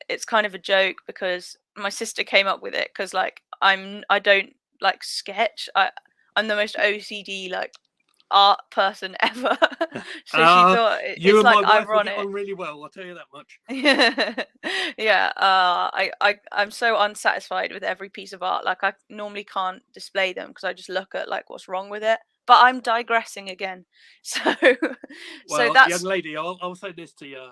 it's kind of a joke because my sister came up with it because like I don't like sketch. I'm the most OCD like art person ever. So she thought it's like ironic. On really well, I'll tell you that much. Yeah. I'm so unsatisfied with every piece of art. Like I normally can't display them because I just look at like what's wrong with it. But I'm digressing again. So well, that's young lady, I'll say this to you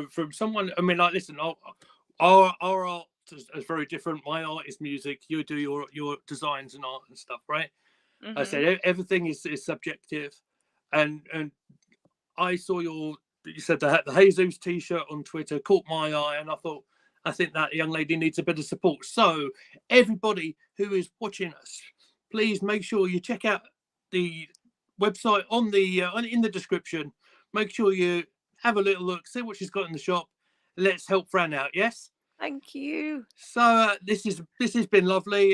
from someone. I mean, like, listen, our art is very different. My art is music. You do your designs and art and stuff, right? I said everything is subjective, and I saw you said the Jesus t-shirt on Twitter caught my eye, and I think that young lady needs a bit of support. So everybody who is watching us, please make sure you check out the website on the in the description. Make sure you have a little look, see what she's got in the shop. Let's help Fran out. Yes. Thank you. So this has been lovely.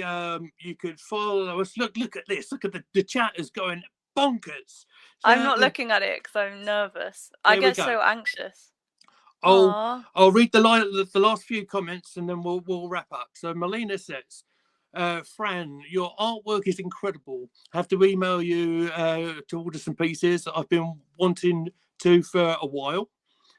You could follow us. Look at this. Look at the chat is going bonkers. So, I'm not looking at it because I'm nervous. I get so anxious. I'll read the last few comments and then we'll wrap up. So Melina says, Fran, your artwork is incredible. I have to email you to order some pieces. I've been wanting to for a while.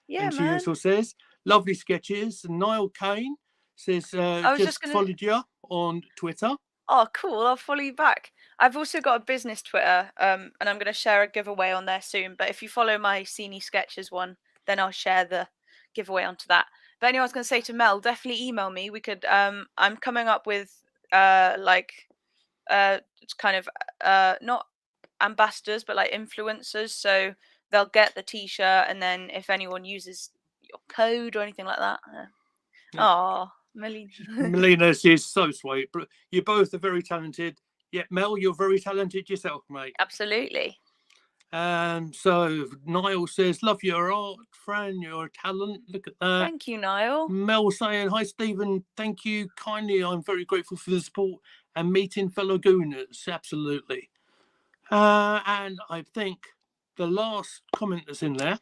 Yeah, and she also says, lovely sketches. And Niall Kane says, just followed you on Twitter. Oh, cool. I'll follow you back. I've also got a business Twitter, and I'm going to share a giveaway on there soon. But if you follow my Cini Sketches one, then I'll share the giveaway onto that. But anyway, I was going to say to Mel, definitely email me. We could. I'm coming up with kind of not ambassadors, but like influencers. So they'll get the T-shirt, and then if anyone uses your code or anything like that. Oh, Melina. Melina is so sweet. You both are very talented. Yeah, Mel, you're very talented yourself, mate. Absolutely. So Niall says, love your art, Fran, you're a talent. Look at that. Thank you, Niall. Mel saying, hi, Stephen. Thank you kindly. I'm very grateful for the support and meeting fellow Gooners. Absolutely. And I think the last comment that's in there,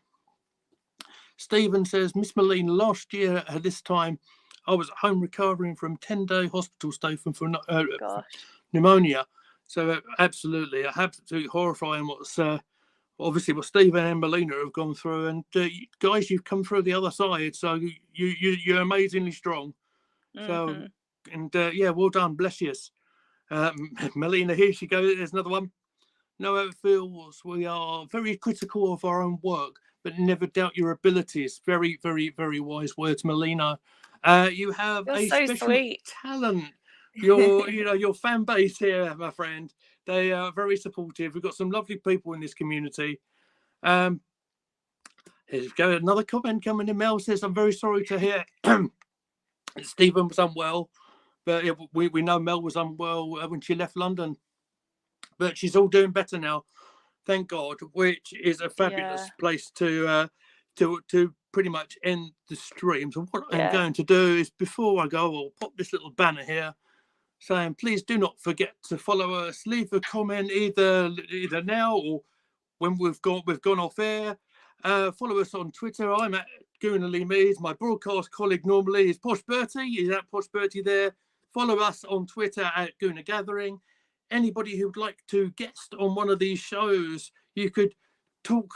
Stephen says, Miss Melina, last year at this time, I was at home recovering from 10-day hospital stay from pneumonia. So absolutely, absolutely horrifying what's obviously what Stephen and Melina have gone through. And guys, you've come through the other side, so you're amazingly strong. So and well done, bless you. Melina, here she goes. There's another one. No, it feels we are very critical of our own work, but never doubt your abilities. Very, very, very wise words, Melina. You have special talent your fan base here, my friend. They are very supportive. We've got some lovely people in this community. Here's go another comment coming in. Mel says, "I'm very sorry to hear Stephen was unwell, but we know Mel was unwell when she left London, but she's all doing better now, thank God." Which is a fabulous place to pretty much end the stream. So what I'm going to do is, before I go, I'll pop this little banner here saying, please do not forget to follow us. Leave a comment either now or when we've gone off air. Follow us on Twitter. I'm at Goonerly Meads. My broadcast colleague normally is Posh Bertie. He's at Posh Bertie there. Follow us on Twitter at Gooner Gathering. Anybody who'd like to guest on one of these shows, you could talk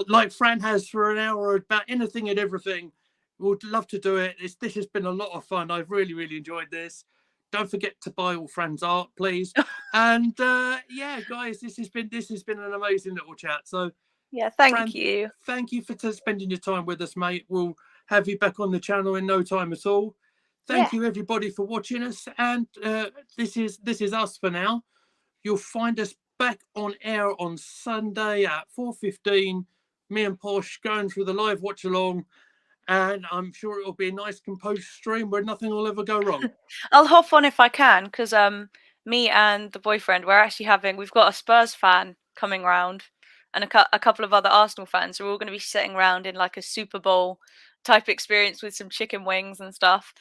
like Fran has for an hour about anything and everything. We'd love to do it. This has been a lot of fun. I've really, really enjoyed this. Don't forget to buy all Fran's art, please. And guys, this has been an amazing little chat. So thank you. Thank you for spending your time with us, mate. We'll have you back on the channel in no time at all. Thank you, everybody, for watching us. And this is us for now. You'll find us back on air on Sunday at 4:15. Me and Posh going through the live watch along. And I'm sure it'll be a nice composed stream where nothing will ever go wrong. I'll hop on if I can, because me and the boyfriend, we've got a Spurs fan coming round and a couple of other Arsenal fans. We're all going to be sitting around in like a Super Bowl type experience with some chicken wings and stuff.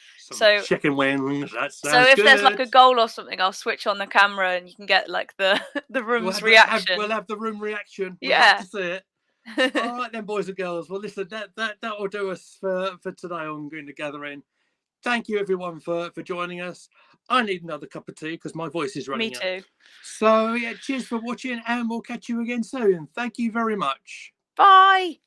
Chicken wings, that sounds so if good. There's like a goal or something, I'll switch on the camera and you can get like the room's reaction. We'll have the room reaction. We'll have to see it. All right then, boys and girls. Well, listen, that will do us for today on Green the Gathering. Thank you, everyone, for joining us. I need another cup of tea because my voice is running out. Me too. So, cheers for watching, and we'll catch you again soon. Thank you very much. Bye.